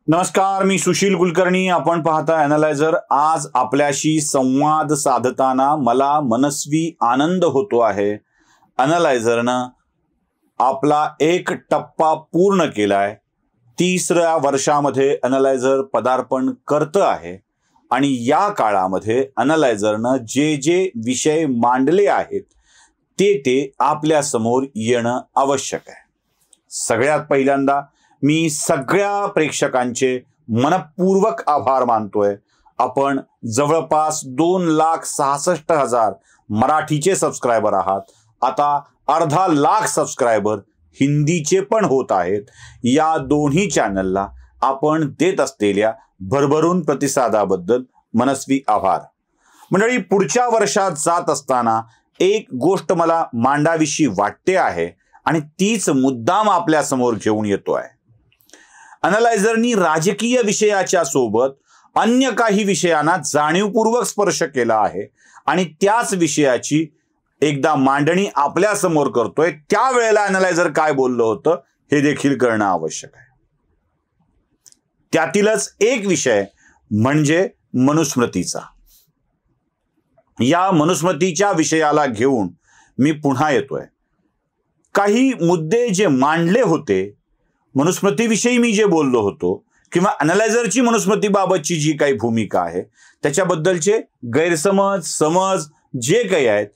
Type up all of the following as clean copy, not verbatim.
नमस्कार, मी सुशील कुलकर्णी. आपण पाहता अॅनालायझर. आज आपल्याशी संवाद साधताना मला मनस्वी आनंद होतो आहे. अॅनालायझरनं आपला एक टप्पा पूर्ण केलाय. 30व्या वर्षामध्ये अॅनालायझर पदार्पण करतं आहे आणि या काळामध्ये अॅनालायझरनं जे जे विषय मांडले आहेत ते आपल्या समोर येणं आवश्यक आहे. सगळ्यात पहिल्यांदा मी सगळ्या प्रेक्षकांचे मनपूर्वक आभार मानतोय. आपण जवळपास 2,66,000 मराठीचे सबस्क्रायबर आहात. आता 1,50,000 सबस्क्रायबर हिंदीचे पण होत आहेत. या दोन्ही चॅनलला आपण देत असलेल्या भरभरून प्रतिसादाबद्दल मनस्वी आभार. मंडळी, पुढच्या वर्षात जात असताना एक गोष्ट मला मांडाविषयी वाटते आहे आणि तीच मुद्दाम आपल्या समोर घेऊन येतो आहे. अॅनालायझरनी राजकीय विषयाच्या सोबत अन्य काही विषयांना जाणीवपूर्वक स्पर्श केला आहे आणि त्याच विषयाची एकदा मांडणी आपल्या समोर करतोय. त्यावेळेला अॅनालायझर काय बोललं होतं हे देखील करणं आवश्यक आहे. त्यातीलच एक विषय म्हणजे मनुस्मृतीचा. या मनुस्मृतीच्या विषयाला घेऊन मी पुन्हा येतोय. काही मुद्दे जे मांडले होते, मनुस्मृतीविषयी मी जे बोललो होतो किंवा अॅनालायझरची मनुस्मृतीबाबतची जी काही भूमिका आहे त्याच्याबद्दलचे गैरसमज, समज जे काही आहेत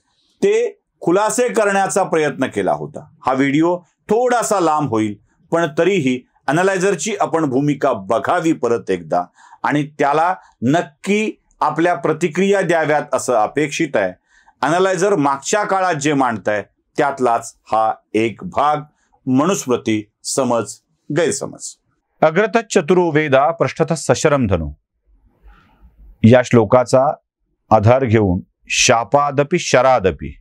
ते खुलासे करण्याचा प्रयत्न केला होता. हा व्हिडिओ थोडासा लांब होईल, पण तरीही अॅनालायझरची आपण भूमिका बघावी परत एकदा आणि त्याला नक्की आपल्या प्रतिक्रिया द्याव्यात असं अपेक्षित आहे. अॅनालायझर मागच्या काळात जे मांडताय त्यातलाच हा एक भाग, मनुस्मृती, समज गैरसमज. अग्रतः चतुरो वेदा पृष्ठतः सशरम धनु या श्लोकाचा आधार घेऊन शापादपि शरादपि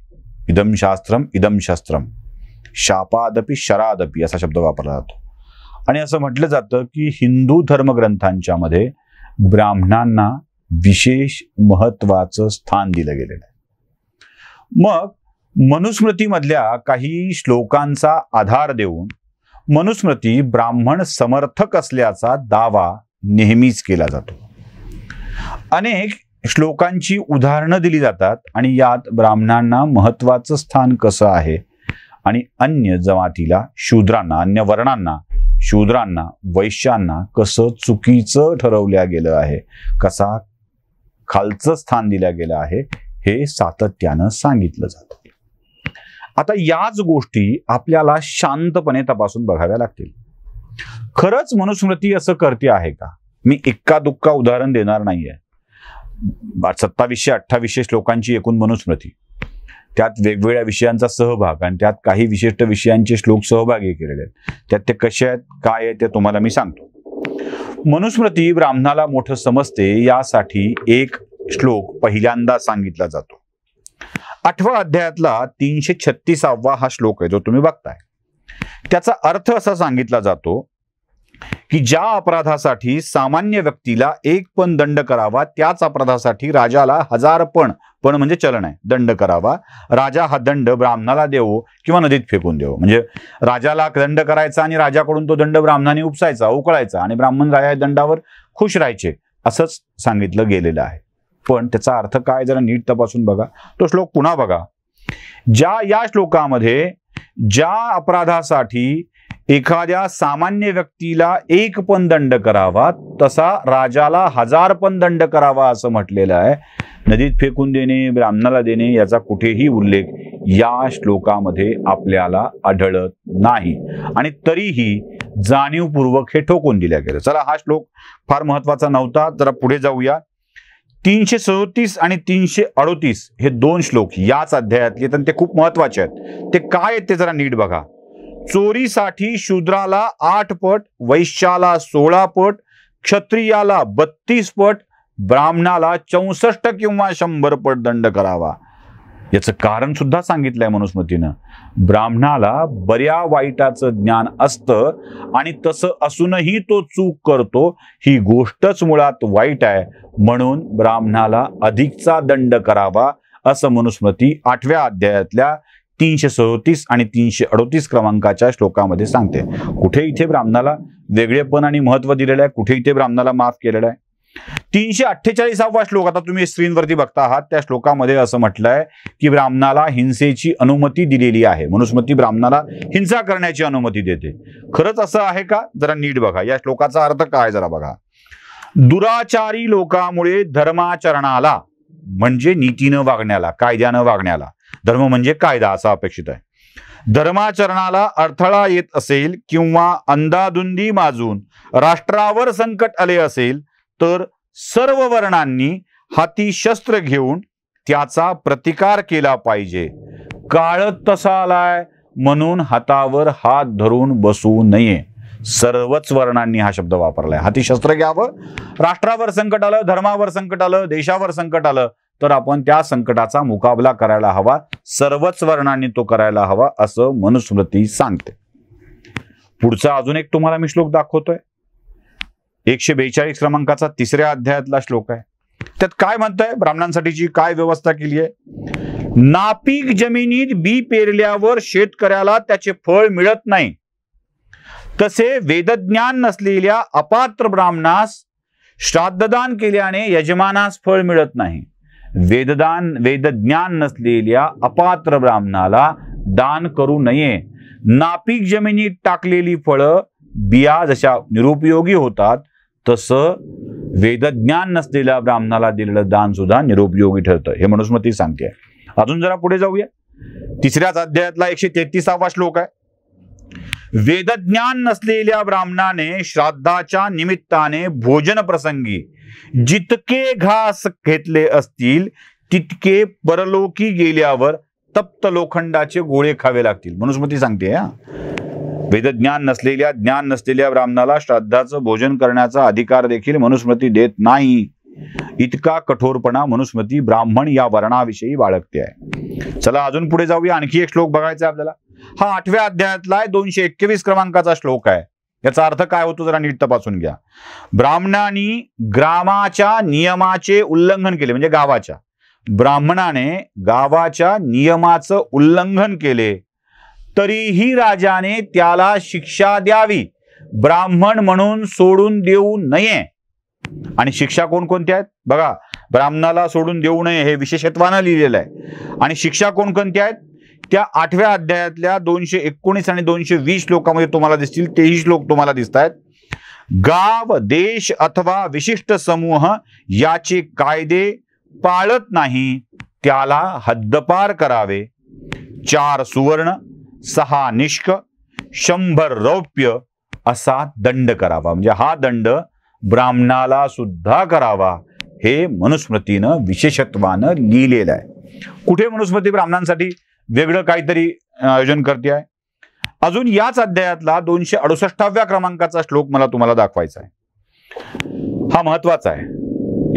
इदम शास्त्रम इदम शस्त्रम, शापादपि शरादपि असा शब्द वापरला जातो आणि असं म्हटलं जातं की हिंदू धर्मग्रंथांच्या मध्ये ब्राह्मणांना विशेष महत्वाचं स्थान दिलं गेलेलं आहे. मग मनुस्मृतीमधल्या काही श्लोकांचा आधार देऊन मनुस्मृती ब्राह्मण समर्थक असल्याचा दावा नेहमीच केला जातो. अनेक श्लोकांची उदाहरणं दिली जातात आणि यात ब्राह्मणांना महत्वाचं स्थान कसं आहे आणि अन्य जमातीला, शूद्रांना, अन्य वर्णांना, शूद्रांना, वैश्यांना कसं चुकीचं ठरवल्या गेलं आहे, कसा खालचं स्थान दिल्या गेलं आहे हे सातत्यानं सांगितलं जातं. आता याच गोष्टी आपल्याला शांतपणे तपासून बघाव्या लागतील. खरंच मनुस्मृती असं करते आहे का? मी इक्का दुक्का उदाहरण देणार नाहीये. 2728 श्लोकांची एकूण मनुस्मृती, त्यात वेगवेगळ्या विषयांचा सहभाग आणि त्यात काही विशिष्ट विषयांचे श्लोक सहभागी केलेले आहेत. त्यात ते कसे आहेत, काय आहे ते तुम्हाला मी सांगतो. मनुस्मृती ब्राह्मणाला मोठं समजते यासाठी एक श्लोक पहिल्यांदा सांगितला जातो. 8व्या अध्यायातला 336वा हा श्लोक आहे जो तुम्ही बघताय. त्याचा अर्थ असा सांगितला जातो की ज्या अपराधासाठी सामान्य व्यक्तीला 1 पण दंड करावा त्याच अपराधासाठी राजाला 1000 पण म्हणजे चलन आहे, दंड करावा. राजा हा दंड ब्राह्मणाला देवो किंवा नदीत फेकून देवो. म्हणजे राजाला दंड करायचा आणि राजाकडून तो दंड ब्राह्मणाने उपसायचा, उकळायचा आणि ब्राह्मण राजा दंडावर खुश राहायचे असंच सांगितलं गेलेलं आहे. पण त्याचा अर्थ काय जरा नीट तपासून बघा. तो श्लोक पुन्हा बघा. या श्लोकामध्ये ज्या अपराधासाठी एखाद्या सामान्य व्यक्तीला 1 पण दंड करावा तसा राजाला 1000 पण दंड करावा असं म्हटलेलं आहे. नदीत फेकून देणे, ब्राह्मणाला देणे याचा कुठेही उल्लेख या श्लोकामध्ये आपल्याला आढळत नाही आणि तरीही जाणीवपूर्वक हे ठोकून दिल्या गेलं. चला, हा श्लोक फार महत्वाचा नव्हता. जरा पुढे जाऊया. 337 आणि 338 हे 2 श्लोक याच अध्यायातले आहेत आणि ते खूप महत्वाचे आहेत. ते काय आहेत ते जरा नीट बघा. चोरीसाठी शूद्राला 8 पट, वैश्याला 16 पट, क्षत्रियाला 32 पट, ब्राह्मणाला 64 किंवा 100 पट दंड करावा. याचं कारण सुद्धा सांगितलंय मनुस्मृतीनं. ब्राह्मणाला बऱ्या वाईटाचं ज्ञान असतं आणि तसं असूनही तो चूक करतो. ही गोष्टच मुळात वाईट आहे, म्हणून ब्राह्मणाला अधिकचा दंड करावा असं मनुस्मृती 8व्या अध्यायातल्या 337 आणि 338 क्रमांकाच्या श्लोकामध्ये सांगते. कुठे इथे ब्राह्मणाला वेगळेपण आणि महत्व दिलेलं आहे, कुठे इथे ब्राह्मणाला माफ केलेलं आहे. 348वा श्लोक आता तुम्ही स्क्रीनवरती बघता आहात. त्या श्लोकामध्ये असं म्हटलंय की ब्राह्मणाला हिंसेची अनुमती दिलेली आहे. मनुस्मृती ब्राह्मणाला हिंसा करण्याची अनुमती देते. खरंच असं आहे का? जरा नीट बघा. या श्लोकाचा अर्थ काय जरा बघा. दुराचारी लोकांमुळे धर्माचरणाला म्हणजे नीतीनं वागण्याला, कायद्यानं वागण्याला, धर्म म्हणजे कायदा असा अपेक्षित आहे, धर्माचरणाला अडथळा येत असेल किंवा अंधाधुंदी माजून राष्ट्रावर संकट आले असेल तर सर्व वर्णांनी हाती शस्त्र घेऊन त्याचा प्रतिकार केला पाहिजे. काळ तसा आलाय म्हणून हातावर हात धरून बसू नये. सर्वच वर्णांनी हा शब्द वापरलाय. हाती शस्त्र घ्यावं. राष्ट्रावर संकट आलं, धर्मावर संकट आलं, देशावर संकट आलं तर आपण त्या संकटाचा मुकाबला करायला हवा. सर्वच वर्णांनी तो करायला हवा असं मनुस्मृती सांगते. पुढचा अजून एक तुम्हाला मी श्लोक दाखवतोय. 142 क्रमांकाचा 3ऱ्या अध्यायातला श्लोक आहे. त्यात काय म्हणतंय? ब्राह्मणांसाठीची काय व्यवस्था केली आहे? नापीक जमिनीत बी पेरल्यावर शेतकऱ्याला त्याचे फळ मिळत नाही, तसे वेदज्ञान नसलेल्या अपात्र ब्राह्मणास श्राद्धदान केल्याने यजमानास फळ मिळत नाही. वेदज्ञान नसलेल्या अपात्र ब्राह्मणाला दान करू नये. नापीक जमिनीत टाकलेली फळं बिया जशा निरुपयोगी होतात तसं वेदज्ञान नसलेल्या ब्राह्मणाला दिलेलं दान सुद्धा निरुपयोगी ठरतं. हे मनुस्मृती सांगते. अजून जरा पुढे जाऊया. 3ऱ्याच अध्यायातला 133वा श्लोक आहे. वेदज्ञान नसलेल्या ब्राह्मणाने श्राद्धाच्या निमित्ताने भोजन प्रसंगी जितके घास घेतले असतील तितके परलोकी गेल्यावर तप्त लोखंडाचे गोळे खावे लागतील. मनुस्मृती सांगते. वेदज्ञान नसलेल्या, ज्ञान नसलेल्या ब्राह्मणाला श्राद्धाचं भोजन करण्याचा अधिकार देखील मनुस्मृती देत नाही. इतका कठोरपणा मनुस्मृती ब्राह्मण या वर्णाविषयी बाळगते आहे. चला अजून पुढे जाऊया. आणखी एक श्लोक बघायचा आहे आपल्याला. हा 8व्या अध्यायातला 221 क्रमांकाचा श्लोक आहे. याचा अर्थ काय होतो जरा नीट तपासून घ्या. ब्राह्मणांनी ग्रामाच्या नियमाचे उल्लंघन केले, म्हणजे गावाच्या, ब्राह्मणाने गावाच्या नियमाचं उल्लंघन केले तरीही राजाने त्याला शिक्षा द्यावी, ब्राह्मण म्हणून सोडून देऊ नये. आणि शिक्षा कोणकोणत्या आहेत बघा. ब्राह्मणाला सोडून देऊ नये हे विशेषत्वानं लिहिलेलं आहे. आणि शिक्षा कोणकोणत्या आहेत त्या 8व्या अध्यायातल्या 219 आणि 220 श्लोकामध्ये तुम्हाला दिसतील. तेही श्लोक तुम्हाला दिसत आहेत. गाव, देश अथवा विशिष्ट समूह याचे कायदे पाळत नाही त्याला हद्दपार करावे. 4 सुवर्ण, 6 निष्क, 100 रौप्य असा दंड करावा. म्हणजे हा दंड ब्राह्मणाला सुद्धा करावा. हे मनुस्मृतीनं विशेषत्वानं लिहिलेलं आहे. कुठे मनुस्मृती ब्राह्मणांसाठी वेगळं काहीतरी आयोजन करते आहे? अजून याच अध्यायातला 268व्या क्रमांकाचा श्लोक मला तुम्हाला दाखवायचा आहे. हा महत्वाचा आहे.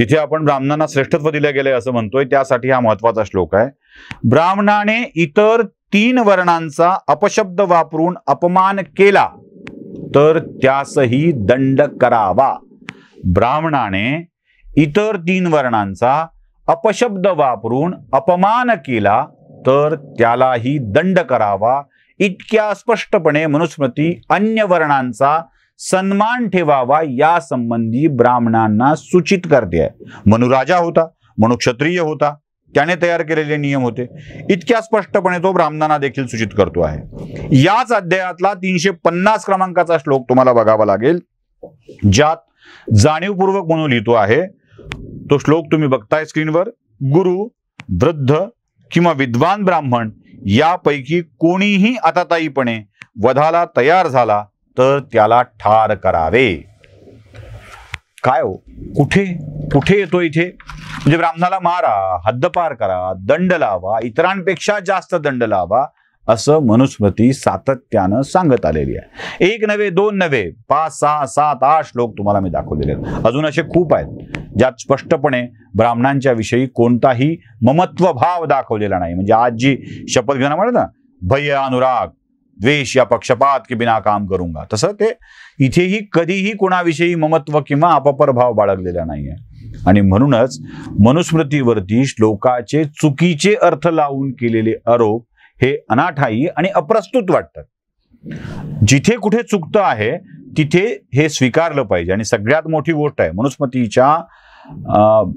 इथे आपण ब्राह्मणांना श्रेष्ठत्व दिले गेले असं म्हणतोय, त्यासाठी हा महत्वाचा श्लोक आहे. ब्राह्मणाने इतर 3 वर्णांचा अपशब्द वापरून अपमान केला तर त्यासही दंड करावा. ब्राह्मणाने इतर 3 वर्णांचा अपशब्द वापरून अपमान केला तर त्यालाही दंड करावा. इतक्या स्पष्टपणे मनुस्मृती अन्य वर्णांचा सन्मान ठेवावा या संबंधी ब्राह्मणांना सूचित करते आहे. मनुराजा होता, मनुक्षत्रिय होता, त्याने तयार केलेले नियम होते. इतक्या स्पष्टपणे तो ब्राह्मणांना देखील सूचित करतो आहे. याच अध्यायातला 350 क्रमांकाचा श्लोक तुम्हाला बघावा लागेल, ज्यात जाणीवपूर्वक म्हणून लिहितो आहे. तो श्लोक तुम्ही बघताय स्क्रीनवर. गुरु, वृद्ध किंवा विद्वान ब्राह्मण यापैकी कोणीही आतातायीपणे वधाला तयार झाला तर त्याला ठार करावे. काय हो, कुठे कुठे येतो इथे? म्हणजे ब्राह्मणाला मारा, हद्दपार करा, दंड लावा, इतरांपेक्षा जास्त दंड लावा असं मनुस्मृती सातत्यानं सांगत आलेली आहे. 1 नव्हे, 2 नव्हे, 5, 6, 7, 8 श्लोक तुम्हाला मी दाखवलेले आहेत. अजून असे खूप आहेत ज्यात स्पष्टपणे ब्राह्मणांच्या विषयी कोणताही ममत्व भाव दाखवलेला नाही. म्हणजे आज जी शपथ घेणं म्हणत ना, भय, अनुराग, द्वेष या पक्षपात के बिना काम करूंगा, तसं ते इथेही कधीही कोणाविषयी ममत्व किंवा अपपर भाव बाळगलेला नाहीये. आणि म्हणूनच मनुस्मृतीवरती श्लोकाचे चुकीचे अर्थ लावून केलेले आरोप हे अनाठायी आणि अप्रस्तुत वाटतात. जिथे कुठे चुकतं आहे तिथे हे स्वीकारलं पाहिजे. आणि सगळ्यात मोठी गोष्ट आहे, मनुस्मृतीच्या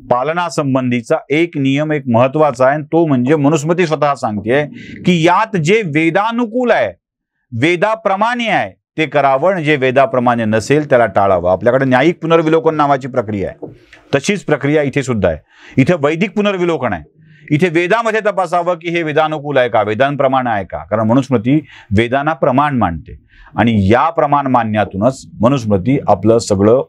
पालनासंबंधीचा एक नियम एक महत्वाचा आहे, तो म्हणजे मनुस्मृती स्वतः सांगते की यात जे वेदानुकूल आहे, वेदाप्रमाणे आहे ते करावं, जे वेदाप्रमाणे नसेल त्याला टाळावं. आपल्याकडे न्यायिक पुनर्विलोकन नावाची प्रक्रिया आहे, तशीच प्रक्रिया इथे सुद्धा आहे. इथे वैदिक पुनर्विलोकन आहे. इथे वेदामध्ये तपासावं की हे वेदानुकूल आहे का, वेदांप्रमाणे आहे का, कारण मनुस्मृती वेदांना प्रमाण मानते आणि या प्रमाण मानण्यातूनच मनुस्मृती आपलं सगळं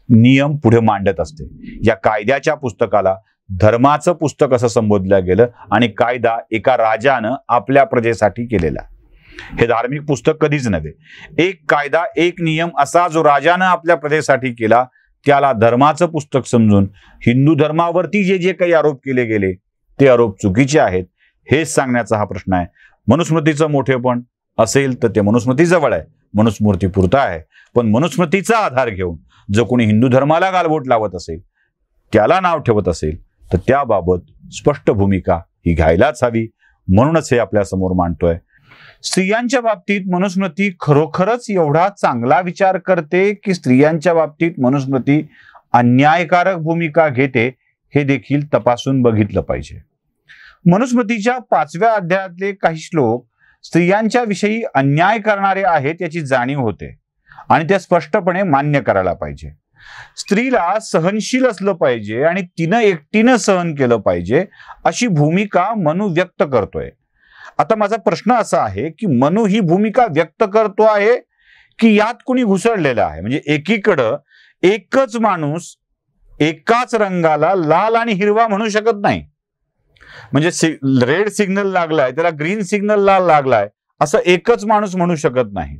नियम पुढे मांडत असते. या कायद्याच्या पुस्तकाला धर्माचं पुस्तक असं संबोधलं गेलं आणि कायदा एका राजानं आपल्या प्रजेसाठी केलेला. हे धार्मिक पुस्तक कधीच नव्हे. एक कायदा एक नियम असा जो राजानं आपल्या प्रजेसाठी केला त्याला धर्माचं पुस्तक समजून हिंदू धर्मावरती जे जे काही आरोप केले गेले ते आरोप चुकीचे आहेत हेच सांगण्याचा हा प्रश्न आहे. मनुस्मृतीचं मोठेपण असेल तर ते मनुस्मृतीजवळ आहे, मनुस्मृती पुरता आहे. पण मनुस्मृतीचा आधार घेऊन जो कोणी हिंदू धर्माला गालबोट लावत असेल, त्याला नाव ठेवत असेल, तर त्याबाबत स्पष्ट भूमिका ही घ्यायलाच हवी. म्हणूनच हे आपल्या समोर मांडतोय. स्त्रियांच्या बाबतीत मनुस्मृती खरोखरच एवढा चांगला विचार करते की स्त्रियांच्या बाबतीत मनुस्मृती अन्यायकारक भूमिका घेते हे देखील तपासून बघितलं पाहिजे. मनुस्मृतीच्या 5व्या अध्यायातले काही श्लोक स्त्रियांच्या विषयी अन्याय करणारे आहेत याची जाणीव होते आणि ते स्पष्टपणे मान्य करायला पाहिजे. स्त्रीला सहनशील असलं पाहिजे आणि तिनं एकटीनं सहन केलं पाहिजे अशी भूमिका मनु व्यक्त करतोय. आता माझा प्रश्न असा आहे की मनु ही भूमिका व्यक्त करतो आहे की यात कुणी घुसळलेलं आहे. म्हणजे एकीकडं एकच माणूस एकाच रंगाला लाल आणि हिरवा म्हणू शकत नाही. म्हणजे रेड सिग्नल लागलाय त्याला ग्रीन सिग्नल लागलाय असं एकच माणूस म्हणू शकत नाही.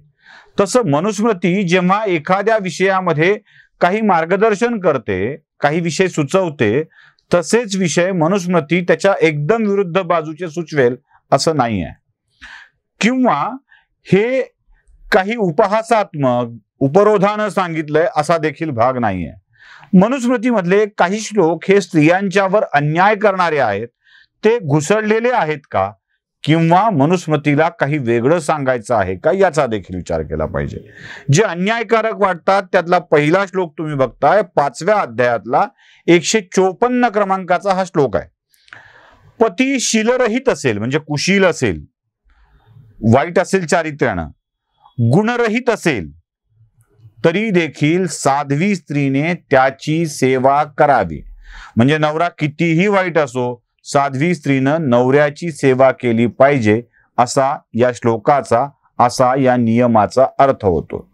तसं मनुस्मृती जेव्हा एखाद्या विषयामध्ये काही मार्गदर्शन करते, काही विषय सुचवते, तसेच विषय मनुस्मृती त्याच्या एकदम विरुद्ध बाजूचे सुचवेल असं नाही आहे. किंवा हे काही उपहासात्मक उपरोधानं सांगितलंय असा देखील भाग नाही आहे. मनुस्मृतीमधले काही श्लोक हे स्त्रियांच्यावर अन्याय करणारे आहेत, ते घुसळलेले आहेत का, किंवा मनुस्मृतीला काही वेगळं सांगायचं आहे का याचा देखील विचार केला पाहिजे. जे अन्यायकारक वाटतात त्यातला पहिला श्लोक तुम्ही बघताय 5व्या अध्यायातला 154 क्रमांकाचा हा श्लोक आहे. पती शीलरहित असेल म्हणजे कुशील असेल, वाईट असेल चारित्र्यानं, गुणरहित असेल तरी देखील साध्वी स्त्रीने त्याची सेवा करावी. म्हणजे नवरा कितीही वाईट असो, साध्वी स्त्रीनं नवऱ्याची सेवा केली पाहिजे असा या श्लोकाचा, असा या नियमाचा अर्थ होतो.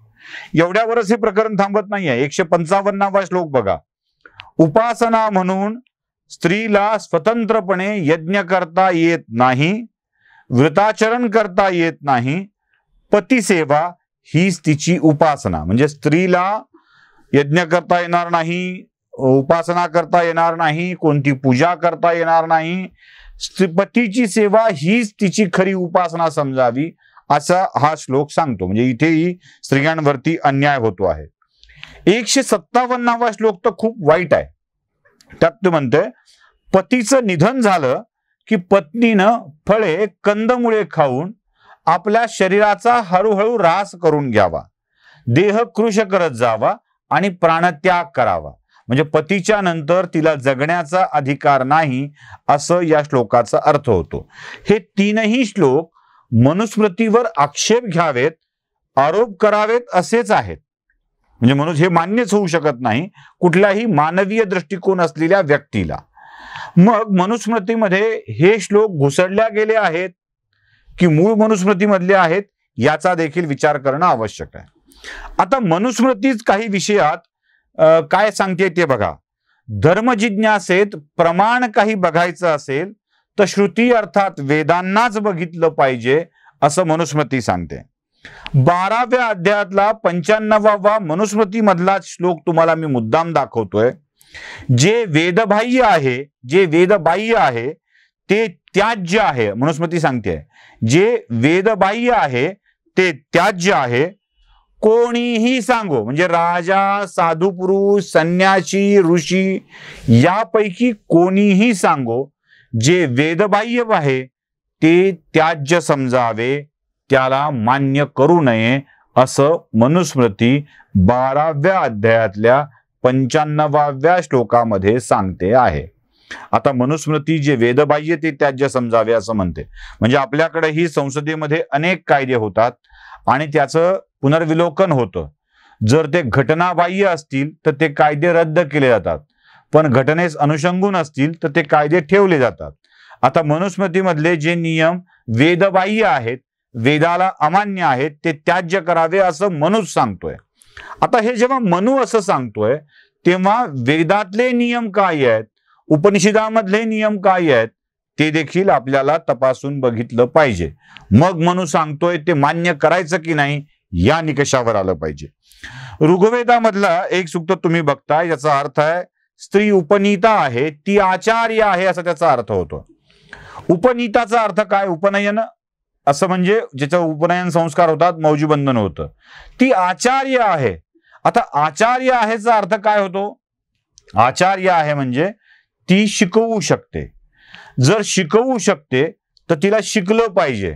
एवढ्यावरच हे प्रकरण थांबत नाहीये. 155वा श्लोक बघा. उपासना म्हणून स्त्रीला स्वतंत्रपणे यज्ञ करता येत नाही, व्रताचरण करता येत नाही, पतिसेवा हीच तिची उपासना. म्हणजे स्त्रीला यज्ञ करता येणार नाही, उपासना करता येणार नाही, कोणती पूजा करता येणार नाही, पतीची सेवा हीच तिची खरी उपासना समजावी असा हा श्लोक सांगतो. म्हणजे इथेही स्त्रियांवरती अन्याय होतो आहे. 157वा श्लोक तर खूप वाईट आहे. त्यात ते म्हणते पतीचं निधन झालं की पत्नीनं फळे कंदमुळे खाऊन आपल्या शरीराचा हळूहळू ऱ्हास करून घ्यावा, देह कृश करत जावा आणि प्राणत्याग करावा. म्हणजे पतीच्या नंतर तिला जगण्याचा अधिकार नाही असं या श्लोकाचा अर्थ होतो. हे तीनही श्लोक मनुस्मृतीवर आक्षेप घ्यावेत, आरोप करावेत असेच आहेत. म्हणजे हे मान्यच होऊ शकत नाही कुठल्याही मानवीय दृष्टिकोन असलेल्या व्यक्तीला. मग मनुस्मृतीमध्ये हे श्लोक घुसळल्या गेले आहेत की मूळ मनुस्मृतीमधले आहेत याचा देखील विचार करणं आवश्यक आहे. आता मनुस्मृतीच काही विषयात काय सांगते ते बघा. धर्मजिज्ञासेत प्रमाण काही बघायचं असेल तर श्रुती अर्थात वेदांनाच बघितलं पाहिजे असं मनुस्मृती सांगते. 12व्या अध्यायातला 95वा मनुस्मृतीमधला श्लोक तुम्हाला मी मुद्दाम दाखवतोय. जे वेदबाह्य आहे, जे वेदबाह्य आहे ते त्याज्य आहे. मनुस्मृती सांगते जे वेदबाह्य आहे ते त्याज्य आहे. कोणीही सांगो, म्हणजे राजा, साधू पुरुष, संन्यासी, ऋषी यापैकी कोणीही सांगो, जे वेदबाह्य आहे ते त्याज्य समजावे, त्याला मान्य करू नये, असं मनुस्मृती 12व्या अध्यायातल्या 95व्या श्लोकामध्ये सांगते आहे. आता मनुस्मृती जे वेदबाह्य ते त्याज्य समजावे असं म्हणते. म्हणजे आपल्याकडेही संसदेमध्ये अनेक कायदे होतात आणि त्याचं पुनर्विलोकन होतं. जर ते घटनाबाह्य असतील तर ते कायदे रद्द केले जातात, पण घटनेस अनुषंगून असतील तर ते कायदे ठेवले जातात. आता मनुस्मृतीमधले जे नियम वेदबाह्य आहेत, वेदाला अमान्य आहेत, ते त्याज्य करावे असं मनुच सांगतोय. आता हे जेव्हा मनु असं सांगतोय तेव्हा वेदातले नियम काय आहेत, उपनिषदामधले नियम काय आहेत, ते देखील आपल्याला तपासून बघितलं पाहिजे. मग मनु सांगतोय ते मान्य करायचं की नाही या निकषावर आलं पाहिजे. ऋग्वेदामधला एक सूक्त तुम्ही बघताय, याचा अर्थ आहे स्त्री उपनीता आहे, ती आचार्य आहे, असा त्याचा अर्थ होतो. उपनीताचा अर्थ काय? उपनयन, असं म्हणजे ज्याचं उपनयन संस्कार होतात, मौजी बंधन होतं. ती आचार्य आहे. आता आचार्य आहेचा अर्थ काय होतो? आचार्य आहे म्हणजे ती शिकवू शकते. जर शिकवू शकते तर तिला शिकलं पाहिजे,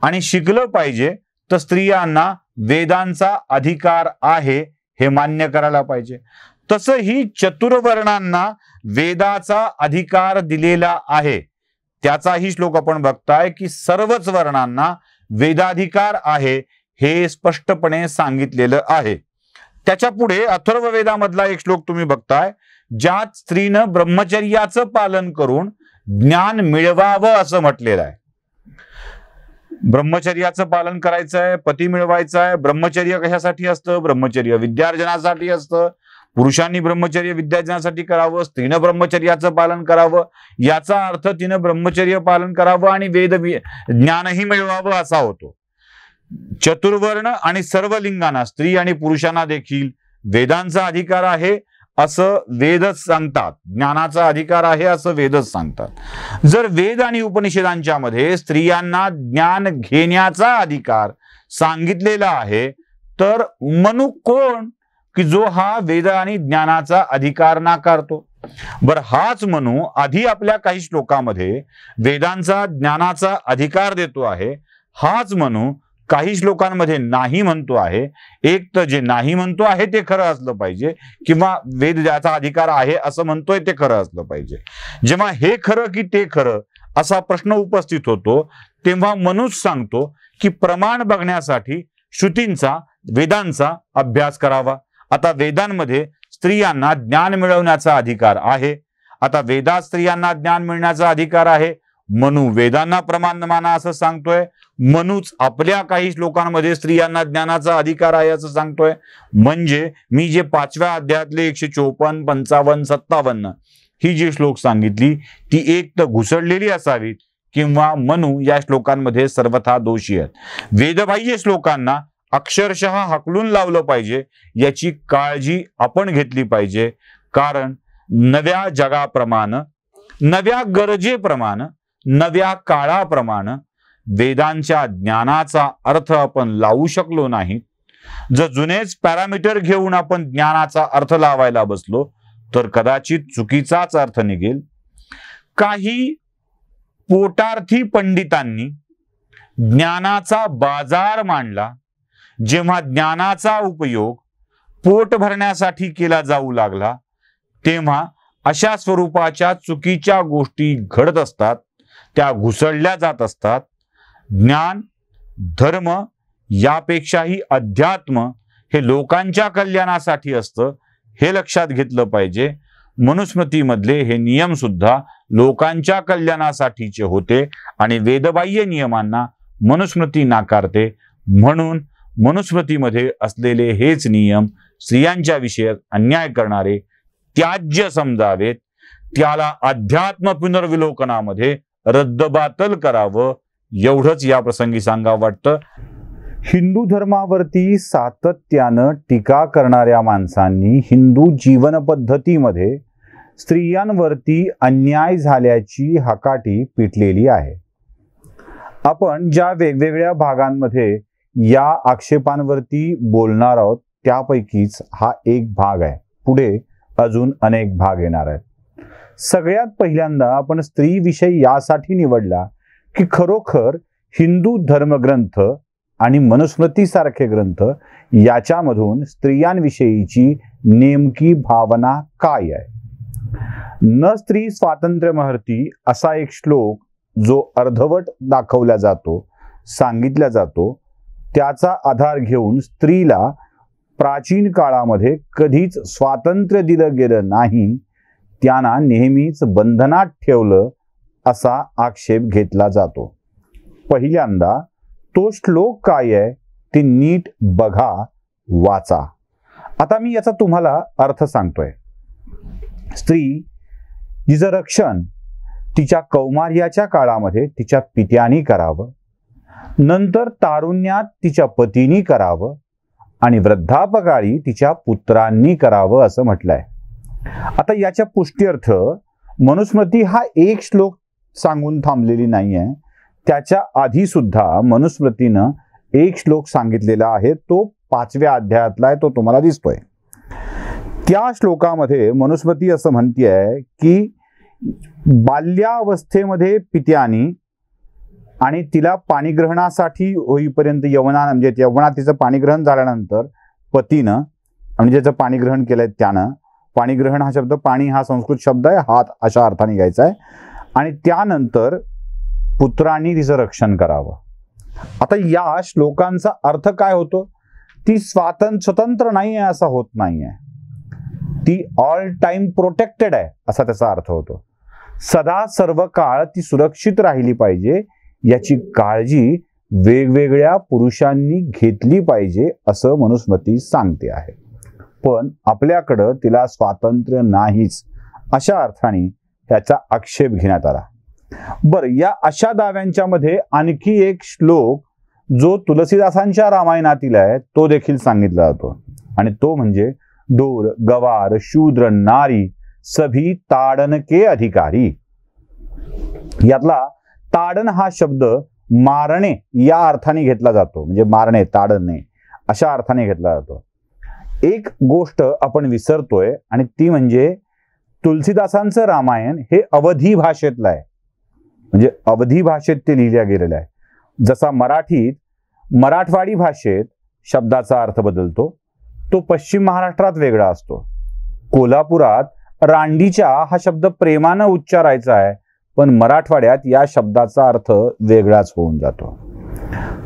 आणि शिकलं पाहिजे तर स्त्रियांना वेदांचा अधिकार आहे हे मान्य करायला पाहिजे. तसंही चतुर्वर्णांना वेदाचा अधिकार दिलेला आहे. त्याचाही श्लोक आपण बघताय की सर्वच वर्णांना वेदाधिकार आहे हे स्पष्टपणे सांगितलेलं आहे. त्याच्या पुढे अथर्ववेदामधला एक श्लोक तुम्ही बघताय, ज्यात स्त्रीनं ब्रह्मचर्याचं पालन करून ज्ञान मिळवावं असं म्हटलेलं आहे. ब्रह्मचर्याचं पालन करायचं आहे, पती मिळवायचा आहे. ब्रह्मचर्य कशासाठी असतं? ब्रह्मचर्य विद्यार्जनासाठी असतं. पुरुषांनी ब्रह्मचर्य विद्यार्जनासाठी करावं, स्त्रीनं ब्रह्मचर्याचं पालन करावं. याचा अर्थ तिनं ब्रह्मचर्य पालन करावं आणि वेद ज्ञानही मिळवावं असा होतो. चतुर्वर्ण आणि सर्व लिंगांना, स्त्री आणि पुरुषांना देखील वेदांचा अधिकार आहे असं वेदच सांगतात. ज्ञानाचा अधिकार आहे असं वेदच सांगतात. जर वेद आणि उपनिषदांच्या मध्ये स्त्रियांना ज्ञान घेण्याचा अधिकार सांगितलेला आहे, तर मनु कोण की जो हा वेद आणि ज्ञानाचा अधिकार नाकारतो? बरं, हाच मनु आधी आपल्या काही श्लोकामध्ये वेदांचा ज्ञानाचा अधिकार देतो आहे. हाच मनु काही श्लोकांमध्ये नाही म्हणतो आहे. एक तर जे नाही म्हणतो आहे ते खरं असलं पाहिजे, किंवा वेद ज्याचा अधिकार आहे असं म्हणतोय ते खरं असलं पाहिजे. जेव्हा हे खरं की ते खरं असा प्रश्न उपस्थित होतो, तेव्हा मनुच सांगतो की प्रमाण बघण्यासाठी श्रुतींचा, वेदांचा अभ्यास करावा. आता वेदांमध्ये स्त्रियांना ज्ञान मिळवण्याचा अधिकार आहे. आता वेदात स्त्रियांना ज्ञान मिळण्याचा अधिकार आहे. मनु वेदांना प्रमाण माना असं सांगतोय. मनुच आपल्या काही श्लोकांमध्ये स्त्रियांना ज्ञानाचा अधिकार आहे असं सांगतोय. म्हणजे मी जे 5व्या अध्यायातले 154, 55, 57 ही जी श्लोक सांगितली ती एक तर घुसडलेली असावीत, किंवा मनु या श्लोकांमध्ये सर्वथा दोषी आहेत. वेदबाह्य श्लोकांना अक्षरशः हाकलून लावलं पाहिजे, याची काळजी आपण घेतली पाहिजे. कारण नव्या जगाप्रमाणे, नव्या गरजेप्रमाणे, नव्या काळाप्रमाणे वेदांच्या ज्ञानाचा अर्थ आपण लावू शकलो नाही. जर जुनेच पॅरामीटर घेऊन आपण ज्ञानाचा अर्थ लावायला बसलो तर कदाचित चुकीचाच अर्थ निघेल. काही पोटार्थी पंडितांनी ज्ञानाचा बाजार मांडला. जेव्हा ज्ञानाचा उपयोग पोट भरण्यासाठी केला जाऊ लागला, तेव्हा अशा स्वरूपाच्या चुकीच्या गोष्टी घडत असतात, त्या घुसळल्या जात असतात. ज्ञान, धर्म यापेक्षाही अध्यात्म हे लोकांच्या कल्याणासाठी असतं, हे लक्षात घेतलं पाहिजे. मनुस्मृतीमधले हे नियम सुद्धा लोकांच्या कल्याणासाठीचे होते आणि वेदबाह्य नियमांना मनुस्मृती नाकारते. म्हणून मनुस्मृतीमध्ये असलेले हेच नियम स्त्रियांच्या विषयात अन्याय करणारे त्याज्य समजावेत. त्याला अध्यात्म पुनर्विलोकनामध्ये रद्दबातल करावं, एवढंच या प्रसंगी सांगावं वाटतं. हिंदू धर्मावरती सातत्यानं टीका करणाऱ्या माणसांनी हिंदू जीवन पद्धतीमध्ये स्त्रियांवरती अन्याय झाल्याची हकाटी पिटलेली आहे. आपण ज्या वेगवेगळ्या भागांमध्ये या आक्षेपांवरती बोलणार आहोत त्यापैकीच हा एक भाग आहे. पुढे अजून अनेक भाग येणार आहेत. सगळ्यात पहिल्यांदा आपण स्त्री विषय यासाठी निवडला की खरोखर हिंदू धर्मग्रंथ आणि मनुस्मृतीसारखे ग्रंथ याच्यामधून स्त्रियांविषयीची नेमकी भावना काय आहे. न स्त्री स्वातंत्र्य महर्ती असा एक श्लोक जो अर्धवट दाखवला जातो, सांगितला जातो, त्याचा आधार घेऊन स्त्रीला प्राचीन काळामध्ये कधीच स्वातंत्र्य दिलं गेलं नाही, त्यांना नेहमीच बंधनात ठेवलं असा आक्षेप घेतला जातो. पहिल्यांदा तो श्लोक काय आहे ते नीट बघा, वाचा. आता मी याचा तुम्हाला अर्थ सांगतोय. स्त्री तिचं रक्षण तिच्या कौमार्याच्या काळामध्ये तिच्या पित्यानी करावं, नंतर तारुण्यात तिच्या पतीनी करावं आणि वृद्धापकाळी तिच्या पुत्रांनी करावं असं म्हटलंय. आता याच्या पुष्ट्यर्थ मनुस्मृती हा एक श्लोक सांगून थांबलेली नाहीये. त्याच्या आधी सुद्धा मनुस्मृतीनं एक श्लोक सांगितलेला आहे, तो 5व्या अध्यायातला आहे, तो तुम्हाला दिसतोय. त्या श्लोकामध्ये मनुस्मृती असं म्हणतेय की बाल्यावस्थेमध्ये पित्यानी आणि तिला पाणीग्रहणासाठी होईपर्यंत म्हणजे यवनात तिचं पाणीग्रहण झाल्यानंतर पतीनं आणि ज्याचं पाणीग्रहण केलंय त्यानं, पाणीग्रहण हा शब्द, पाणी हा संस्कृत शब्द आहे, हात अशा अर्थाने घ्यायचा आहे, आणि त्यानंतर पुत्रांनी तिचं रक्षण करावं. आता या श्लोकांचा अर्थ काय होतो? ती स्वतंत्र नाही आहे असा होत नाहीये, ती ऑल टाइम प्रोटेक्टेड आहे असा त्याचा अर्थ होतो. सदा सर्व काळ ती सुरक्षित राहिली पाहिजे याची काळजी वेगवेगळ्या पुरुषांनी घेतली पाहिजे असं मनुस्मृती सांगते आहे. पण आपल्याकडं तिला स्वातंत्र्य नाहीच अशा अर्थाने त्याचा आक्षेप घेण्यात आला. बरं, या अशा दाव्यांच्या मध्ये आणखी एक श्लोक जो तुलसीदासांच्या रामायणातील आहे तो देखील सांगितला जातो, आणि तो म्हणजे ढोर गवार शूद्र नारी सभी ताडन के अधिकारी. यातला ताडन हा शब्द मारणे या अर्थाने घेतला जातो, म्हणजे मारणे, ताडणे अशा अर्थाने घेतला जातो. एक गोष्ट आपण विसरतोय आणि ती म्हणजे तुलसीदासांचं रामायण हे अवधी भाषेतलं आहे, म्हणजे अवधी भाषेत ते लिहिल्या गेलेलं आहे. जसा मराठीत मराठवाडी भाषेत शब्दाचा अर्थ बदलतो, तो पश्चिम महाराष्ट्रात वेगळा असतो. कोल्हापुरात रांडीच्या हा शब्द प्रेमानं उच्चारायचा आहे, पण मराठवाड्यात या शब्दाचा अर्थ वेगळाच होऊन जातो.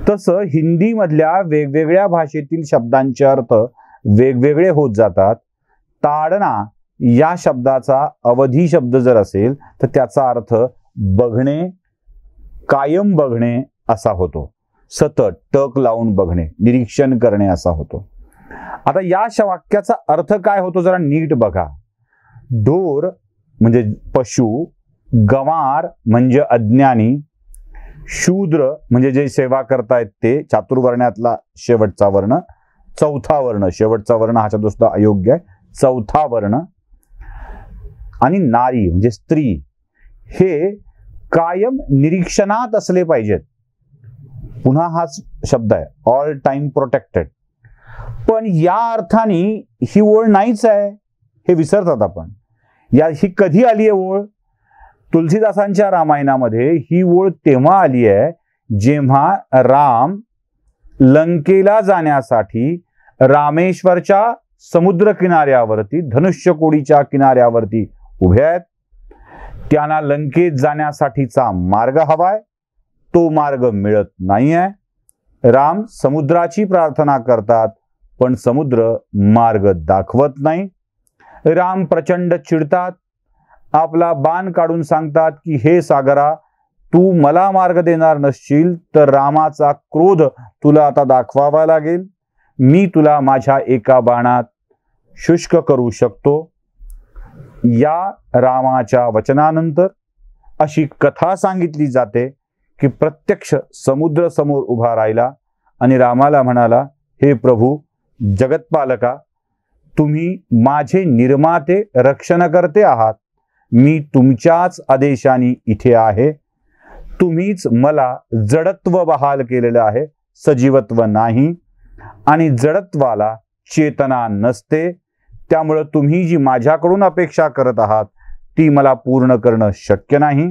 तसं हिंदीमधल्या वेगवेगळ्या भाषेतील शब्दांचे अर्थ वेगवेगळे होत जातात. ताडना या शब्दाचा अवधी शब्द जर असेल तर त्याचा अर्थ बघणे, कायम बघणे असा होतो, सतत टक लावून बघणे, निरीक्षण करणे असा होतो. आता या वाक्याचा अर्थ काय होतो जरा नीट बघा. ढोर म्हणजे पशु, गंवार म्हणजे अज्ञानी, शूद्र म्हणजे जे सेवा करतायत ते, चातुर्वर्ण्यातला शेवटचा वर्ण, चौथा वर्ण, शेवटचा वर्ण हा शब्द सुद्धा अयोग्य आहे, चौथा वर्ण, आणि नारी म्हणजे स्त्री, हे कायम निरीक्षणात असले पाहिजेत. पुन्हा हा शब्द आहे ऑल टाइम प्रोटेक्टेड, पण या अर्थाने ही ओळ नाहीच आहे हे विसरतात आपण. ही कधी आली आहे ओळ? तुलसीदासांच्या रामायणामध्ये ही ओळ तेव्हा आली आहे जेव्हा राम लंकेला जाण्यासाठी रामेश्वरच्या समुद्र किनाऱ्यावरती, धनुष्यकोडीच्या किनाऱ्यावरती उभे आहेत. त्यांना लंकेत जाण्यासाठीचा मार्ग हवाय, तो मार्ग मिळत नाहीये. राम समुद्राची प्रार्थना करतात पण समुद्र मार्ग दाखवत नाही. राम प्रचंड चिडतात, आपला बाण काढून सांगतात की हे सागरा, तू मला मार्ग देणार नसशील तर रामाचा क्रोध तुला आता दाखवावा लागेल. मी तुला माझ्या एका बाणात शुष्क करू शकतो. या रामाच्या वचनानंतर अशी कथा सांगितली जाते की प्रत्यक्ष समुद्र समोर उभा राहिला आणि रामाला म्हणाला, हे प्रभू जगतपालका, तुम्ही माझे निर्माते रक्षणकर्ते आहात. मी तुमच्याच आदेशाने इथे आहे. तुम्हीच मला जडत्व बहाल केलेलं आहे, सजीवत्व नाही, आणि जडत्वाला चेतना नसते. त्यामुळे तुम्ही जी माझ्याकडून अपेक्षा करत आहात ती मला पूर्ण करणं शक्य नाही.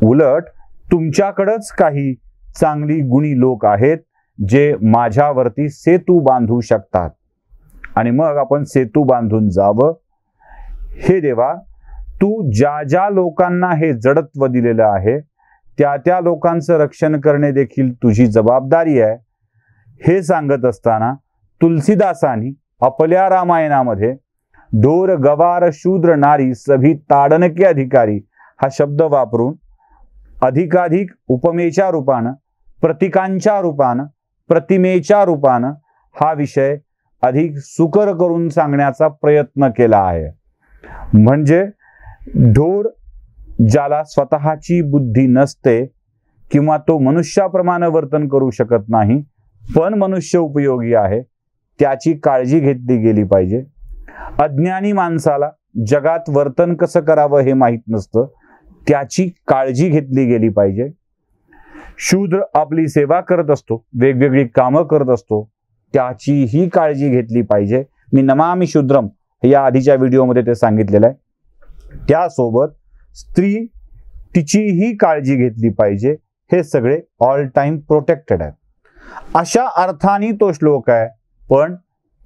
उलट तुमच्याकडंच काही चांगली गुणी लोक आहेत जे माझ्यावरती सेतू बांधू शकतात आणि मग आपण सेतू बांधून जावं. हे देवा, तू ज्या ज्या लोकांना हे जडत्व दिलेलं आहे त्या त्या लोकांचं रक्षण करणे देखील तुझी जबाबदारी आहे. हे सांगत असताना तुलसीदासांनी आपल्या रामायणामध्ये ढोर गवार शूद्र नारी सभी ताडनके अधिकारी हा शब्द वापरून अधिकाधिक उपमेच्या रूपानं, प्रतीकांच्या रूपानं, प्रतिमेच्या रूपानं हा विषय अधिक सुकर करून सांगण्याचा प्रयत्न केला आहे. म्हणजे ढोर ज्याला स्वतःची बुद्धी नसते किंवा तो मनुष्याप्रमाणे वर्तन करू शकत नाही पण मनुष्य उपयोगी आहे, त्याची काळजी घेतली गेली पाहिजे. अज्ञानी माणसाला जगात वर्तन कसं करावं हे माहीत नसतं, त्याची काळजी घेतली गेली पाहिजे. शूद्र आपली सेवा करत असतो, वेगवेगळी कामं करत असतो, त्याचीही काळजी घेतली पाहिजे. मी नमामि शूद्रम या आधीच्या व्हिडिओमध्ये ते सांगितलेलं आहे. त्यासोबत स्त्री तिचीही काळजी घेतली पाहिजे. हे सगळे ऑल टाइम प्रोटेक्टेड आहेत. अशा अर्थाने तो श्लोक आहे, पण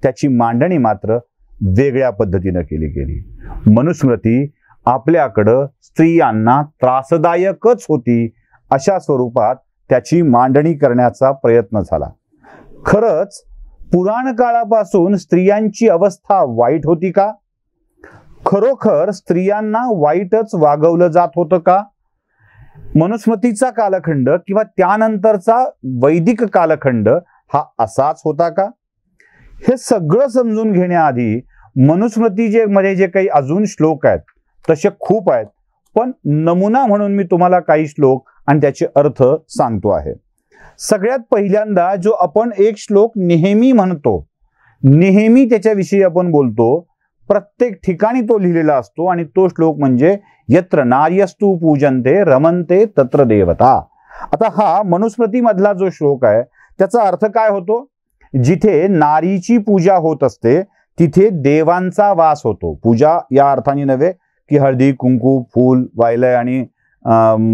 त्याची मांडणी मात्र वेगळ्या पद्धतीनं केली गेली. मनुस्मृती आपल्याकडं स्त्रियांना त्रासदायकच होती अशा स्वरूपात त्याची मांडणी करण्याचा प्रयत्न झाला. खरंच पुराण काळापासून स्त्रियांची अवस्था वाईट होती का? खरोखर स्त्रियांना वाईटच वागवलं जात होतं का? मनुस्मृतीचा कालखंड किंवा त्यानंतरचा वैदिक कालखंड हा असाच होता का? हे सगळं समजून घेण्याआधी मनुस्मृती मध्ये जे काही अजून श्लोक आहेत तसे खूप आहेत, पण नमुना म्हणून मी तुम्हाला काही श्लोक आणि त्याचे अर्थ सांगतो आहे. सगळ्यात पहिल्यांदा जो आपण एक श्लोक नेहमी म्हणतो, नेहमी त्याच्याविषयी आपण बोलतो, प्रत्येक ठिकाणी तो लिहिलेला असतो आणि तो श्लोक म्हणजे यत्र नार्यस्तु पूजन्ते रमन्ते तत्र देवता. आता हा मनुस्मृती मधला जो श्लोक आहे त्याचा अर्थ काय होतो? जिथे नारीची पूजा होत असते तिथे देवांचा वास होतो. पूजा या अर्थाने नव्हे की हळदी कुंकू फूल वाहिलंय आणि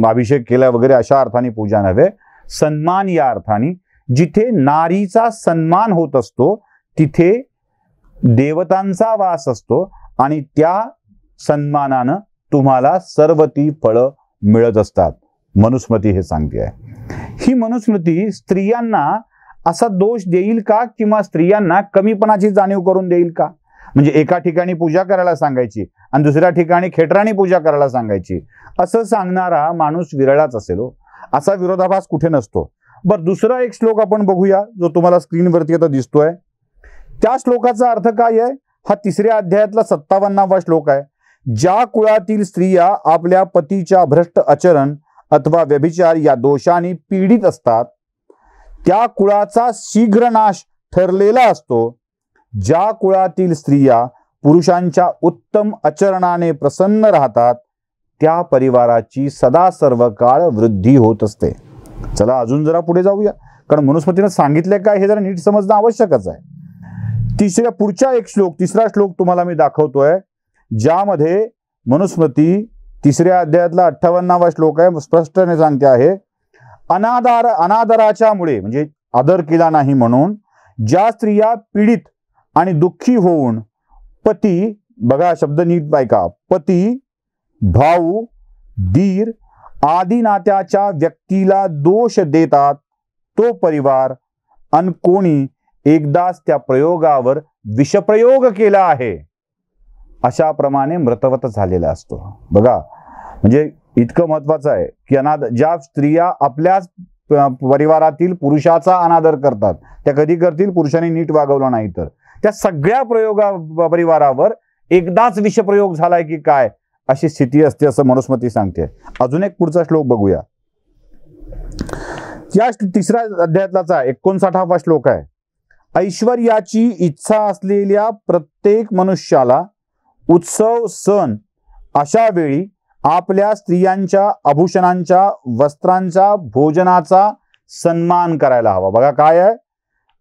अभिषेक केला वगैरे अशा अर्थाने पूजा नव्हे. सन्मान या अर्थाने जिथे नारीचा सन्मान होत असतो तिथे देवतांचा वास असतो आणि त्या सन्मानानं तुम्हाला सर्व ती फळं मिळत असतात. मनुस्मृती हे सांगते आहे. ही मनुस्मृती स्त्रियांना असा दोष देईल का किंवा स्त्रियांना कमीपणाची जाणीव करून देईल का? म्हणजे एका ठिकाणी पूजा करायला सांगायची आणि दुसऱ्या ठिकाणी खेटराणी पूजा करायला सांगायची असं सांगणारा माणूस विरळाच असेल हो. असा विरोधाभास कुठे नसतो. बरं, दुसरा एक श्लोक आपण बघूया जो तुम्हाला स्क्रीनवरती आता दिसतोय. त्या श्लोकाचा अर्थ काय आहे? हा 3ऱ्या अध्यायातला 57वा श्लोक आहे. ज्या कुळातील स्त्रिया आपल्या पतीच्या भ्रष्ट आचरण अथवा व्यभिचार या दोषाने पीडित असतात त्या कुळाचा शीघ्र नाश ठरलेला असतो. ज्या कुळातील स्त्रिया पुरुषांच्या उत्तम आचरणाने प्रसन्न राहतात त्या परिवाराची सदा सर्व काळ वृद्धी होत असते. चला अजून जरा पुढे जाऊया, कारण मनुस्मृतीने सांगितले काय हे जरा नीट समजणं आवश्यकच आहे. पुढचा एक श्लोक, 3रा श्लोक तुम्हाला मी दाखवतोय, ज्यामध्ये मनुस्मृती 3ऱ्या अध्यायातला 58वा श्लोक आहे. स्पष्टपणे सांगते आहे, अनादराच्या मुळे म्हणजे आदर केला नाही म्हणून ज्या स्त्रिया पीडित आणि दुःखी होऊन पती, बघा शब्द नीट ऐका, पती भाऊ दीर आदी नात्याच्या व्यक्तीला दोष देतात तो परिवार अन कोणी एकदाच त्या प्रयोगावर विषप्रयोग केला आहे अशा प्रमाणे मृतवत झालेला असतो. बघा म्हणजे इतकं महत्वाचं आहे की ज्या स्त्रिया आपल्याच परिवारातील पुरुषाचा अनादर करतात त्या कधी करतील? पुरुषाने नीट वागवलं नाही तर. त्या सगळ्या परिवारावर एकदाच विषप्रयोग झालाय की काय अशी स्थिती असते असं मनुस्मृती सांगते. अजून एक पुढचा श्लोक बघूया. या 3ऱ्या अध्यायातलाचा 59वा श्लोक आहे. ऐश्वर्याची इच्छा असलेल्या प्रत्येक मनुष्याला उत्सव सण अशा वेळी आपल्या स्त्रियांच्या आभूषणांच्या वस्त्रांच्या भोजनाचा सन्मान करायला हवा. बघा काय आहे?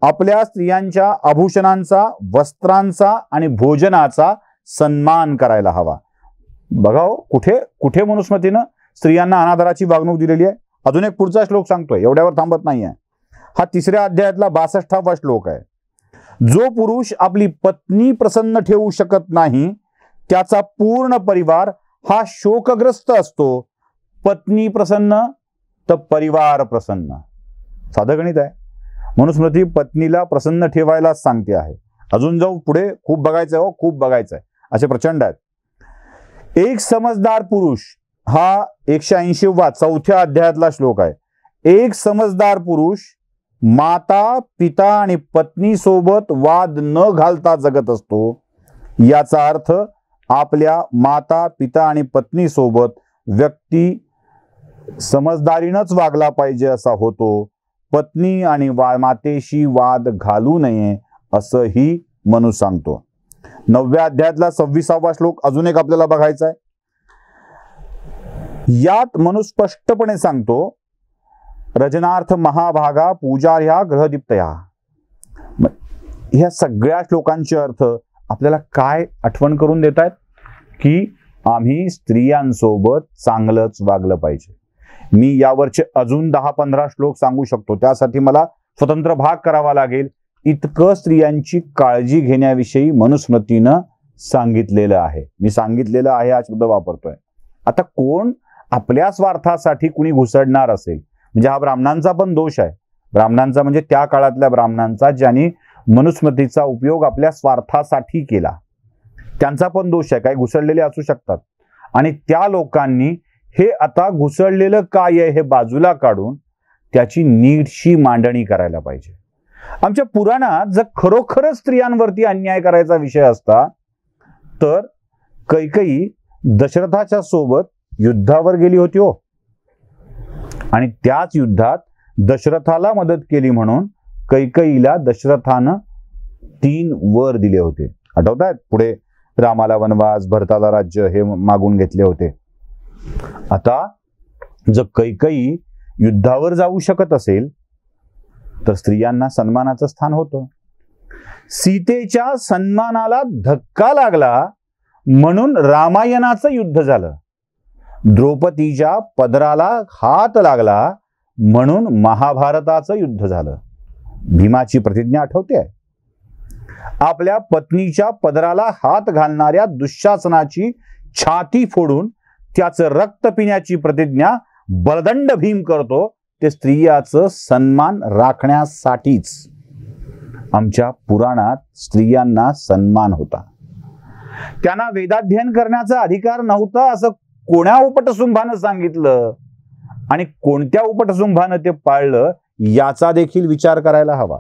आपल्या स्त्रियांच्या आभूषणांचा वस्त्रांचा आणि भोजनाचा सन्मान करायला हवा. बघा कुठे कुठे मनुस्मृतीनं स्त्रियांना अनादराची वागणूक दिलेली आहे? अजून एक पुढचा श्लोक सांगतोय, एवढ्यावर थांबत नाहीये. हा 3ऱ्या अध्यायातला 62वा श्लोक आहे. जो पुरुष आपली पत्नी प्रसन्न ठेवू शकत नाही त्याचा पूर्ण परिवार हा शोकग्रस्त असतो. पत्नी प्रसन्न तर परिवार प्रसन्न. साधं गणित आहे. मनुस्मृती पत्नीला प्रसन्न ठेवायलाच सांगते आहे. अजून जाऊ पुढे, खूप बघायचंय हो, खूप बघायचंय, असे प्रचंड आहेत. एक समजदार पुरुष, हा 180वा 4थ्या अध्यायातला श्लोक आहे. एक समजदार पुरुष माता पिता आणि पत्नी सोबत वाद न घालता जगत असतो. याचा अर्थ आपल्या माता पिता आणि पत्नी सोबत व्यक्ती समजदारीनंच वागला पाहिजे असा होतो. पत्नी आणि मातेशी वाद घालू नये असंही मनु सांगतो. 9व्या अध्यायातला 26वा श्लोक अजून एक आपल्याला बघायचा आहे. यात मनु स्पष्टपणे सांगतो, रजनार्थ महाभागा पूजार्या ग्रहदीप्तया. ह्या सगळ्या श्लोकांचे अर्थ आपल्याला काय आठवण करून देत आहेत की आम्ही स्त्रियांसोबत चांगलंच वागलं पाहिजे. मी यावरचे अजून 10-15 श्लोक सांगू शकतो, त्यासाठी मला स्वतंत्र भाग करावा लागेल. इतकं स्त्रियांची काळजी घेण्याविषयी मनुस्मृतीनं सांगितलेलं आहे. मी सांगितलेलं आहे हा शब्द वापरतोय. आता कोण आपल्या स्वार्थासाठी कुणी घुसडणार असेल, म्हणजे हा ब्राह्मणांचा पण दोष आहे. ब्राह्मणांचा म्हणजे त्या काळातल्या ब्राह्मणांचा ज्यांनी मनुस्मृतीचा उपयोग आपल्या स्वार्थासाठी केला, त्यांचा पण दोष आहे. काही घुसडलेले असू शकतात. आणि त्या लोकांनी हे आता घुसडलेलं काय आहे हे बाजूला काढून त्याची नीटशी मांडणी करायला पाहिजे. आमच्या पुराणात जर खरोखरच स्त्रियांवरती अन्याय करायचा विषय असता तर कैकेयी दशरथाच्या सोबत युद्धावर गेली होती हो, आणि त्याच युद्धात दशरथाला मदत केली म्हणून कैकेयीला दशरथानं 3 वर दिले होते. आठवतायत? पुढे रामाला वनवास, भरताला राज्य हे मागून घेतले होते. आता जर कैकेयी युद्धावर जाऊ शकत असेल तर स्त्रियांना सन्मानाचं स्थान होतं. सीतेच्या सन्मानाला धक्का लागला म्हणून रामायणाचं युद्ध झालं. द्रौपदीच्या पदराला हात लागला म्हणून महाभारताचं युद्ध झालं. भीमाची प्रतिज्ञा आठवते? आपल्या पत्नीच्या पदराला हात घालणाऱ्या दुःशासनाची छाती फोडून त्याचं रक्त पिण्याची प्रतिज्ञा बलदंड भीम करतो. ते स्त्रियाचं सन्मान राखण्यासाठीच. आमच्या पुराणात स्त्रियांना सन्मान होता. त्यांना वेदाध्ययन करण्याचा अधिकार नव्हता असं कोण्या उपटसुंभानं सांगितलं आणि कोणत्या उपटसुंभानं ते पाळलं याचा देखील विचार करायला हवा.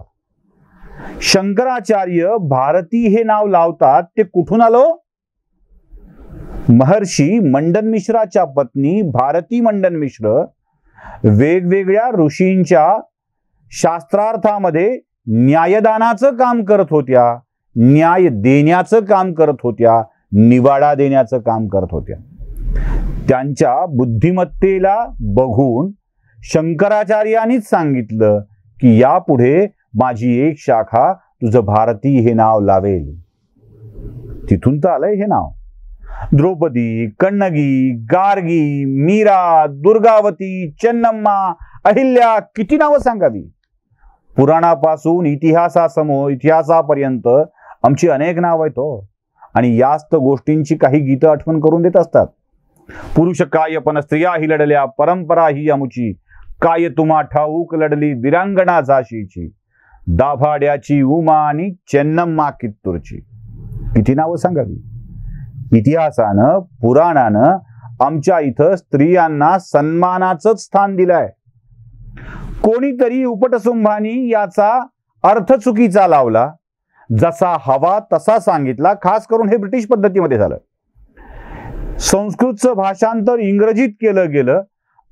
शंकराचार्य भारती हे नाव लावतात ते कुठून आलं? महर्षी मंडन मिश्राच्या पत्नी भारती मंडन मिश्र वेगवेगळ्या ऋषींच्या शास्त्रार्थामध्ये न्यायदानाचं काम करत होत्या, न्याय देण्याचं काम करत होत्या, निवाडा देण्याचं काम करत होत्या. त्यांच्या बुद्धिमत्तेला बघून शंकराचार्यांनीच सांगितलं की यापुढे माझी एक शाखा तुझं भारती हे नाव लावेल. तिथून तर आलंय हे नाव. द्रौपदी, कण्णगी, गार्गी, मीरा, दुर्गावती, चेन्नम्मा, अहिल्या, किती नावं सांगावी. पुराणापासून इतिहासापर्यंत आमची अनेक नाव आहेत हो. आणि याच गोष्टींची काही गीतं आठवण करून देत असतात. पुरुष काय पण स्त्रिया ही लढल्या, परंपरा ही अमुची, काय तुम्हा ठाऊक लढली विरांगणा झाशीची, दाभाड्याची उमा आणि चेन्नम्मा कित्तूरची. किती नावं सांगावी. इतिहासानं, पुराणानं आमच्या इथं स्त्रियांना सन्मानाचं स्थान दिलंय. कोणीतरी उपटसुंभानी याचा अर्थ चुकीचा लावला, जसा हवा तसा सांगितला. खास करून हे ब्रिटिश पद्धतीमध्ये झालं. संस्कृतचं भाषांतर इंग्रजीत केलं गेलं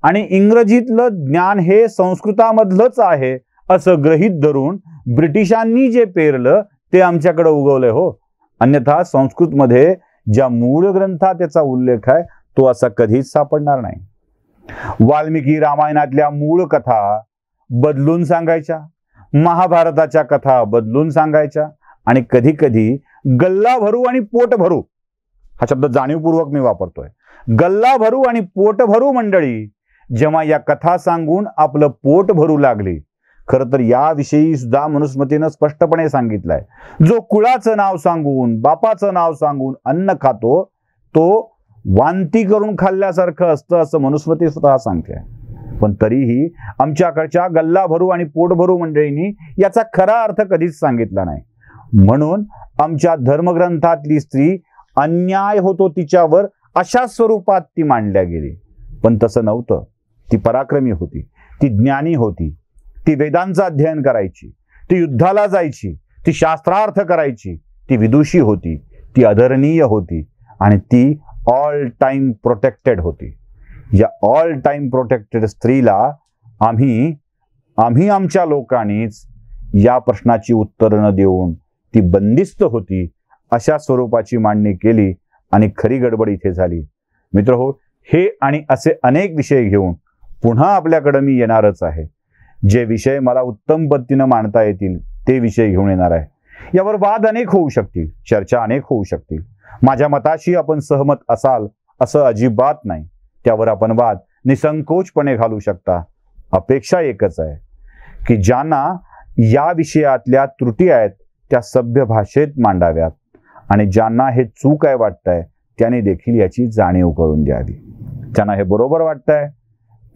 आणि इंग्रजीतलं ज्ञान हे संस्कृतामधलंच आहे असं गृहीत धरून ब्रिटिशांनी जे पेरलं ते आमच्याकडे उगवलंय हो. अन्यथा संस्कृतमध्ये ज्या मूळ ग्रंथात त्याचा उल्लेख आहे तो असा कधीच सापडणार नाही. वाल्मिकी रामायणातल्या मूळ कथा बदलून सांगायच्या, महाभारताच्या कथा बदलून सांगायच्या आणि कधी कधी गल्ला भरू आणि पोट भरू हा शब्द जाणीवपूर्वक मी वापरतोय. गल्ला भरू आणि पोट भरू मंडळी जेव्हा या कथा सांगून आपलं पोट भरू लागले. खरं तर याविषयी सुद्धा मनुस्मृतीनं स्पष्टपणे सांगितलंय, जो कुळाचं नाव सांगून बापाचं नाव सांगून अन्न खातो तो वांती करून खाल्ल्यासारखं असतं, असं मनुस्मृती स्वतः सांगते. पण तरीही आमच्याकडच्या गल्ला भरू आणि पोट भरू मंडळींनी याचा खरा अर्थ कधीच सांगितला नाही. म्हणून आमच्या धर्मग्रंथातली स्त्री अन्याय होतो तिच्यावर अशा स्वरूपात ती मांडल्या गेली. पण तसं नव्हतं. ती पराक्रमी होती, ती ज्ञानी होती, ती वेदांचं अध्ययन करायची, ती युद्धाला जायची, ती शास्त्रार्थ करायची, ती विदुषी होती, ती आदरणीय होती आणि ती ऑल टाइम प्रोटेक्टेड होती. या ऑल टाइम प्रोटेक्टेड स्त्रीला आम्ही आमच्या लोकांनीच या प्रश्नाची उत्तरं न देऊन ती बंदिस्त होती अशा स्वरूपाची मांडणी केली आणि खरी गडबड इथे झाली. मित्रहो, हे आणि असे अनेक विषय घेऊन पुन्हा आपल्याकडे मी येणारच आहे. जे विषय मला उत्तम पद्धतीनं मांडता येतील ते विषय घेऊन येणार आहे. यावर वाद अनेक होऊ शकतील, चर्चा अनेक होऊ शकतील. माझ्या मताशी आपण सहमत असाल असं अजिबात नाही. त्यावर आपण वाद निसंकोचपणे घालू शकता. अपेक्षा एकच आहे की ज्यांना या विषयातल्या त्रुटी आहेत त्या सभ्य भाषेत मांडाव्यात आणि ज्यांना हे चूक आहे वाटतंय त्यांनी देखील याची जाणीव करून द्यावी. ज्यांना हे बरोबर वाटतंय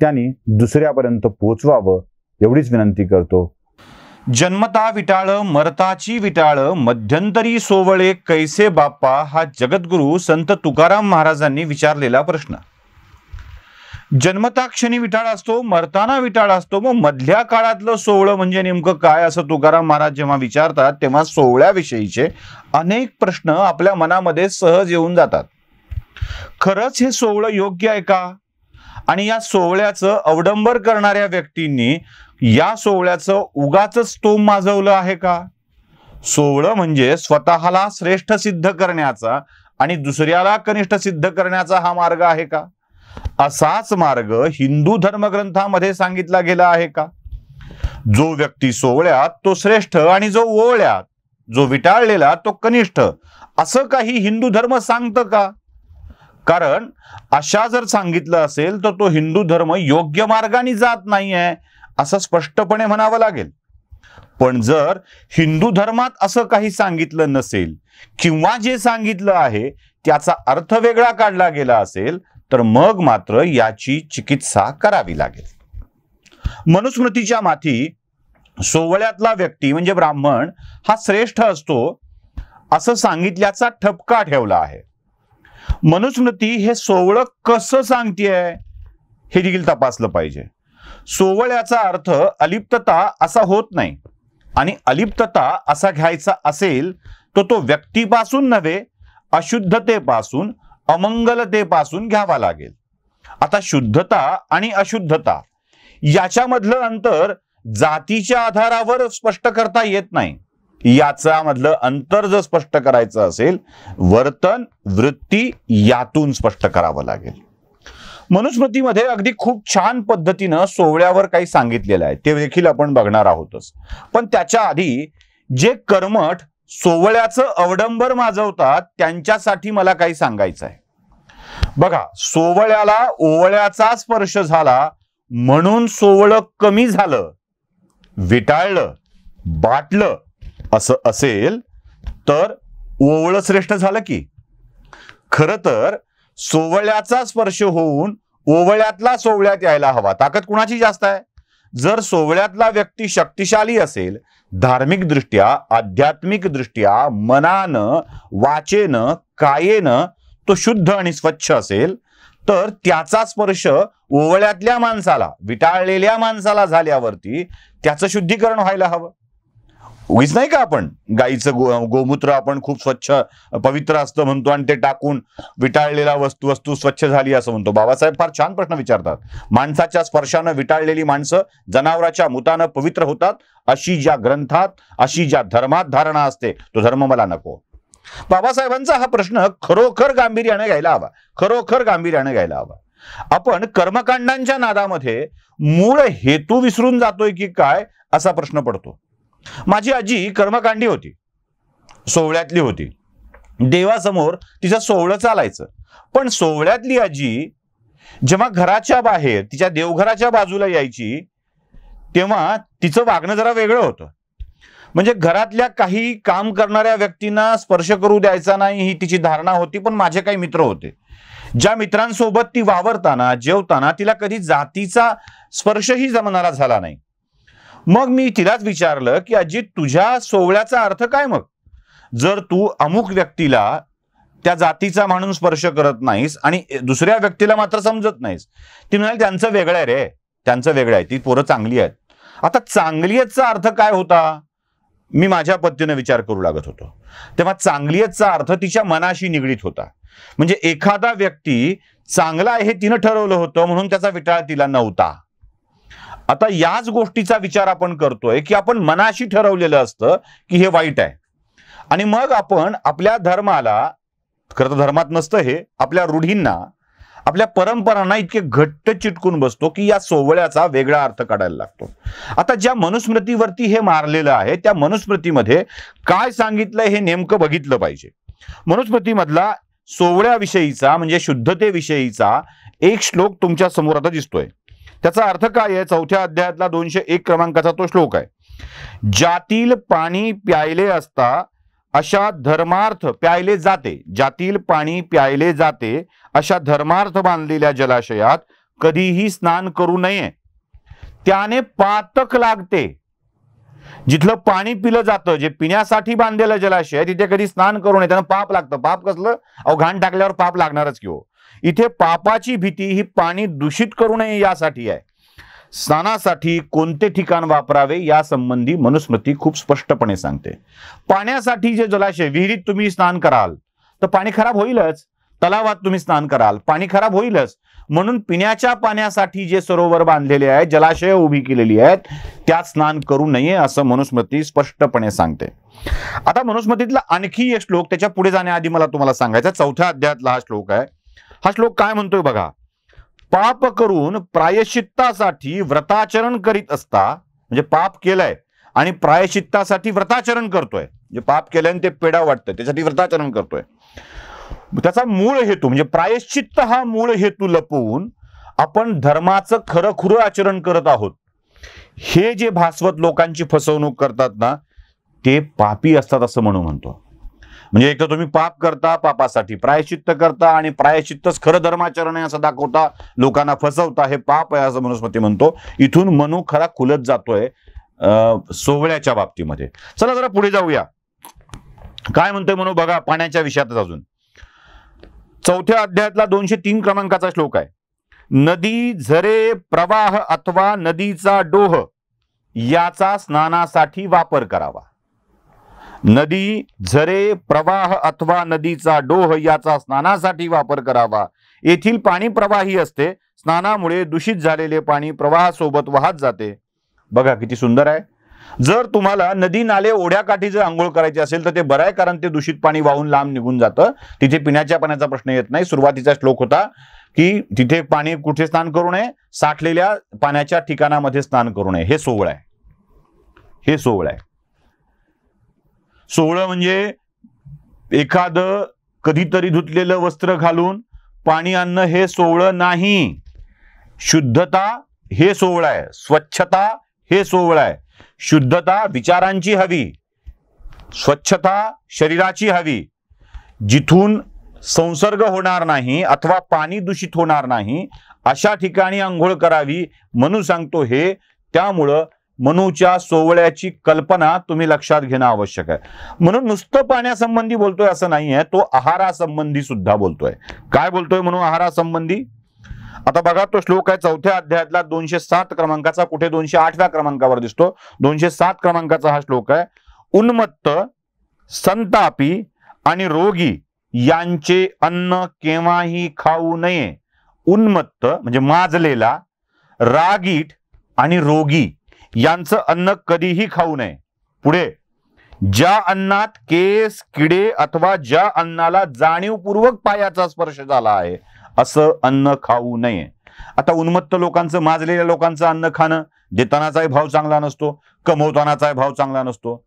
त्यांनी दुसऱ्यापर्यंत पोहोचवावं एवढीच विनंती करतो. जन्मता विटाळ मरताची विटाळ मध्यंतरी सोवळे कैसे बाप्पा हा जगद्गुरु संत तुकाराम महाराजांनी विचारलेला प्रश्न. जन्मता क्षणी विटाळ असतो, मरताना विटाळ असतो, मग मधल्या काळातलं सोवळं म्हणजे नेमकं काय असं तुकाराम महाराज जेव्हा विचारतात तेव्हा सोवळ्याविषयीचे अनेक प्रश्न आपल्या मनामध्ये सहज येऊन जातात. खरंच हे सोवळं योग्य आहे का? आणि या सोवळ्याचं अवडंबर करणाऱ्या व्यक्तींनी या सोवळ्याचं उगाचच तोम माजवलं आहे का? सोवळं म्हणजे स्वतःला श्रेष्ठ सिद्ध करण्याचा आणि दुसऱ्याला कनिष्ठ सिद्ध करण्याचा हा मार्ग आहे का? असाच मार्ग हिंदू धर्मग्रंथामध्ये सांगितला गेला आहे का? जो व्यक्ती सोवळ्यात तो श्रेष्ठ आणि जो ओवळ्यात, जो विटाळलेला तो कनिष्ठ, असं काही हिंदू धर्म सांगतं का? कारण अशा जर सांगितलं असेल तर तो हिंदू धर्म योग्य मार्गाने जात नाहीये असं स्पष्टपणे म्हणावं लागेल. पण जर हिंदू धर्मात असं काही सांगितलं नसेल किंवा जे सांगितलं आहे त्याचा अर्थ वेगळा काढला गेला असेल तर मग मात्र याची चिकित्सा करावी लागेल. मनुस्मृतीच्या माथी सोवळ्यातला व्यक्ती म्हणजे ब्राह्मण हा श्रेष्ठ असतो असं सांगितल्याचा ठपका ठेवला आहे. मनुस्मृती हे सोवळं कसं सांगतेय हे देखील तपासलं पाहिजे. सोवळ्याचा अर्थ अलिप्तता असा होत नाही आणि अलिप्तता असा घ्यायचा असेल तर तो व्यक्तीपासून नव्हे, अशुद्धतेपासून, अमंगलतेपासून घ्यावा लागेल. आता शुद्धता आणि अशुद्धता याच्यामधलं अंतर जातीच्या आधारावर स्पष्ट करता येत नाही. याचा मधलं अंतर जर स्पष्ट करायचं असेल वर्तन, वृत्ती यातून स्पष्ट करावं लागेल. मनुस्मृतीमध्ये अगदी खूप छान पद्धतीनं सोवळ्यावर काही सांगितलेलं आहे ते देखील आपण बघणार आहोतच. पण त्याच्या आधी जे कर्मठ सोवळ्याचं अवडंबर माजवतात त्यांच्यासाठी मला काही सांगायचं आहे. बघा, सोवळ्याला ओवळ्याचा स्पर्श झाला म्हणून सोवळं कमी झालं, विटाळलं, बाटलं असं असेल तर ओवळं श्रेष्ठ झालं की? खरं तर सोवळ्याचा स्पर्श होऊन ओवळ्यातला सोवळ्यात यायला हवा. ताकद कुणाची जास्त आहे? जर सोवळ्यातला व्यक्ती शक्तिशाली असेल, धार्मिक दृष्ट्या, आध्यात्मिक दृष्ट्या, मनानं, वाचेनं, कायेनं तो शुद्ध आणि स्वच्छ असेल तर त्याचा स्पर्श ओवळ्यातल्या माणसाला, विटाळलेल्या माणसाला झाल्यावरती त्याचं शुद्धीकरण व्हायला हवं. उगीच नाही का आपण गाईचं गोमूत्र आपण खूप स्वच्छ पवित्र असतं म्हणतो आणि ते टाकून विटाळलेला वस्तू स्वच्छ झाली असं म्हणतो. बाबासाहेब फार छान प्रश्न विचारतात. माणसाच्या स्पर्शानं विटाळलेली माणसं जनावराच्या मुतानं पवित्र होतात अशी ज्या ग्रंथात, अशी ज्या धर्मात धारणा असते तो धर्म मला नको. बाबासाहेबांचा हा प्रश्न खरोखर गांभीर्याने घ्यायला हवा, खरोखर गांभीर्याने घ्यायला हवा. आपण कर्मकांडांच्या नादामध्ये मूळ हेतू विसरून जातोय की काय असा प्रश्न पडतो. माझी आजी कर्मकांडी होती, सोवळ्यातली होती. देवासमोर तिचं सोवळं चालायचं. पण सोवळ्यातली आजी जेव्हा घराच्या बाहेर तिच्या देवघराच्या बाजूला यायची तेव्हा तिचं वागणं जरा वेगळं होतं. म्हणजे घरातल्या काही काम करणाऱ्या व्यक्तींना स्पर्श करू द्यायचा नाही ही तिची धारणा होती. पण माझे काही मित्र होते ज्या मित्रांसोबत ती वावरताना जेवताना तिला कधी जातीचा स्पर्शही मनाला झाला नाही. मग मी तिलाच विचारलं की अजित, तुझ्या सोवळ्याचा अर्थ काय? मग जर तू अमुक व्यक्तीला त्या जातीचा म्हणून स्पर्श करत नाहीस आणि दुसऱ्या व्यक्तीला मात्र समजत नाहीस. ती म्हणाली त्यांचं वेगळं आहे रे, त्यांचं वेगळं आहे, ती पोरं चांगली आहेत. आता चांगलीयतचा अर्थ काय होता मी माझ्या पद्धतीने विचार करू लागत होतो. तेव्हा चांगलीयतचा अर्थ तिच्या मनाशी निगडीत होता. म्हणजे एखादा व्यक्ती चांगला आहे हे तिनं ठरवलं होतं म्हणून त्याचा विटाळ तिला नव्हता. आता याच गोष्टीचा विचार आपण करतोय की आपण मनाशी ठरवलेलं असतं की हे वाईट आहे आणि मग आपण आपल्या धर्माला, खरं तर धर्मात नसतं हे, आपल्या रूढींना, आपल्या परंपरांना इतके घट्ट चिटकून बसतो की या सोवळ्याचा वेगळा अर्थ काढायला लागतो. आता ज्या मनुस्मृतीवरती हे मारलेलं आहे त्या मनुस्मृतीमध्ये काय सांगितलंय हे नेमकं बघितलं पाहिजे. मनुस्मृतीमधला सोवळ्याविषयीचा म्हणजे शुद्धतेविषयीचा एक श्लोक तुमच्या समोर आता दिसतोय. त्याचा अर्थ काय आहे? 4थ्या अध्यायातला 201 क्रमांकाचा तो श्लोक आहे. ज्यातील पाणी प्यायले असता अशा धर्मार्थ प्यायले जाते, ज्यातील पाणी प्यायले जाते अशा धर्मार्थ बांधलेल्या जलाशयात कधीही स्नान करू नये, त्याने पातक लागते. जिथलं पाणी पिलं जातं, जे पिण्यासाठी बांधलेलं जलाशय, तिथे कधी स्नान करू नये, त्यानं पाप लागतं. पाप कसलं? अहो, घाण टाकल्यावर पाप लागणारच की हो. इथे पापाची भीती ही पाणी दूषित करू नये यासाठी आहे. स्नानासाठी कोणते ठिकाण वापरावे यासंबंधी मनुस्मृती खूप स्पष्टपणे सांगते. पाण्यासाठी जे जलाशय, विहिरीत तुम्ही स्नान कराल तर पाणी खराब होईलच, तलावात तुम्ही स्नान कराल पाणी खराब होईलच. म्हणून पिण्याच्या पाण्यासाठी जे सरोवर बांधलेले आहेत, जलाशय उभी केलेली आहेत, त्यात स्नान करू नये असं मनुस्मृती स्पष्टपणे सांगते. आता मनुस्मृतीतला आणखी एक श्लोक त्याच्या पुढे जाण्याआधी मला तुम्हाला सांगायचा, 4थ्या अध्यायातला हा श्लोक आहे. हा श्लोक काय म्हणतोय बघा. पाप करून प्रायश्चित्तासाठी व्रताचरण करीत असता, म्हणजे पाप केलंय आणि प्रायश्चित्तासाठी व्रताचरण करतोय, म्हणजे पाप केल्याने ते पेडा वाटतं त्यासाठी व्रताचरण करतोय. त्याचा मूळ हेतू म्हणजे प्रायश्चित्त हा मूळ हेतू लपवून आपण धर्माचं खरं आचरण करत आहोत. हे जे भासवत लोकांची फसवणूक करतात ना, ते पापी असतात असं म्हणतो. म्हणजे एक तर तुम्ही पाप करता, पापासाठी प्रायश्चित्त करता आणि प्रायश्चित्तच खरं धर्माचरण आहे असं दाखवता, लोकांना फसवता, हे पाप आहे असं मनुस्मृती म्हणतो. इथून मनु खरा खुलत जातोय सोवळ्याच्या बाबतीमध्ये. चला जरा पुढे जाऊया. काय म्हणतोय मनु बघा पाण्याच्या विषयातच अजून. 4थ्या अध्यायातला 203 क्रमांकाचा श्लोक आहे. नदी, झरे, प्रवाह अथवा नदीचा डोह याचा स्नानासाठी वापर करावा. नदी, झरे, प्रवाह अथवा नदीचा डोह याचा स्नानासाठी वापर करावा. येथील पाणी प्रवाही असते, स्नानामुळे दूषित झालेले पाणी प्रवाहासोबत वाहत जाते. बघा किती सुंदर आहे. जर तुम्हाला नदी, नाले, ओढ्याकाठी जर आंघोळ करायची असेल तर ते बरं आहे, कारण ते दूषित पाणी वाहून लांब निघून जातं. तिथे पिण्याच्या पाण्याचा प्रश्न येत नाही. सुरुवातीचा श्लोक होता की तिथे पाणी कुठे स्नान करू नये, साठलेल्या पाण्याच्या ठिकाणामध्ये स्नान करू नये. हे सोवळ आहे, हे सोवळ आहे. सोवळं म्हणजे एखादं कधीतरी धुतलेलं वस्त्र घालून पाणी आणणं हे सोवळं नाही. शुद्धता हे सोवळं आहे, स्वच्छता हे सोवळं आहे. शुद्धता विचारांची हवी, स्वच्छता शरीराची हवी, जिथून संसर्ग होणार नाही अथवा पाणी दूषित होणार नाही अशा ठिकाणी आंघोळ करावी मनु सांगतो हे. त्यामुळं मनूच्या सोवळ्याची कल्पना तुम्ही लक्षात घेणं आवश्यक आहे. म्हणून नुसतं पाण्यासंबंधी बोलतोय असं नाही आहे, तो आहारासंबंधी सुद्धा बोलतोय. काय बोलतोय म्हणून आहारासंबंधी? आता बघा तो श्लोक आहे 4थ्या अध्यायातला 207 क्रमांकाचा, कुठे 208व्या क्रमांकावर दिसतो. 207 क्रमांकाचा हा श्लोक आहे. उन्मत्त, संतापी आणि रोगी यांचे अन्न केव्हाही खाऊ नये. उन्मत्त म्हणजे माजलेला, रागीट आणि रोगी यांचं अन्न कधीही खाऊ नये. पुढे, ज्या अन्नात केस, किडे अथवा ज्या अन्नाला जाणीवपूर्वक पायाचा स्पर्श झाला आहे असं अन्न खाऊ नये. आता उन्मत्त लोकांचं, माजलेल्या लोकांचं अन्न खाणं देतानाचाही भाव चांगला नसतो, कमवतानाचाही भाव चांगला नसतो.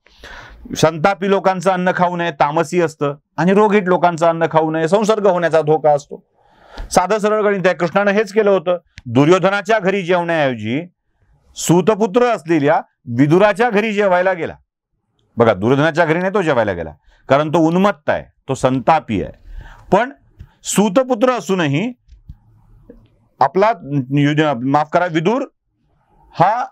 संतापी लोकांचं अन्न खाऊ नये, तामसी असतं. आणि रोगीट लोकांचं अन्न खाऊ नये, संसर्ग होण्याचा धोका असतो. साधं सरळ गणित आहे. कृष्णानं हेच केलं होतं. दुर्योधनाच्या घरी जेवण्याऐवजी सूतपुत्र असलेल्या विदुराच्या घरी जेवायला गेला. बघा, दुर्योधनाच्या घरी नाही तो जेवायला गेला, कारण तो उन्मत्त आहे, तो संतापी आहे. पण सूतपुत्र असूनही आपला माफ करा विदुर हा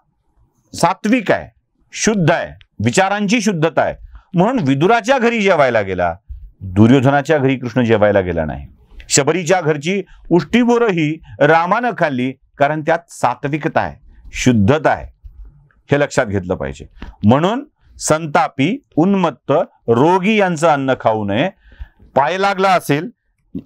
सात्विक आहे, शुद्ध आहे, विचारांची शुद्धता आहे, म्हणून विदुराच्या घरी जेवायला गेला. दुर्योधनाच्या घरी कृष्ण जेवायला गेला नाही. शबरीच्या घरची उष्टीबोरही रामानं खाल्ली, कारण त्यात सात्विकता आहे, शुद्धता आहे. हे लक्षात घेतलं पाहिजे. म्हणून संतापी, उन्मत्त, रोगी यांचं अन्न खाऊ नये. पाय लागला असेल,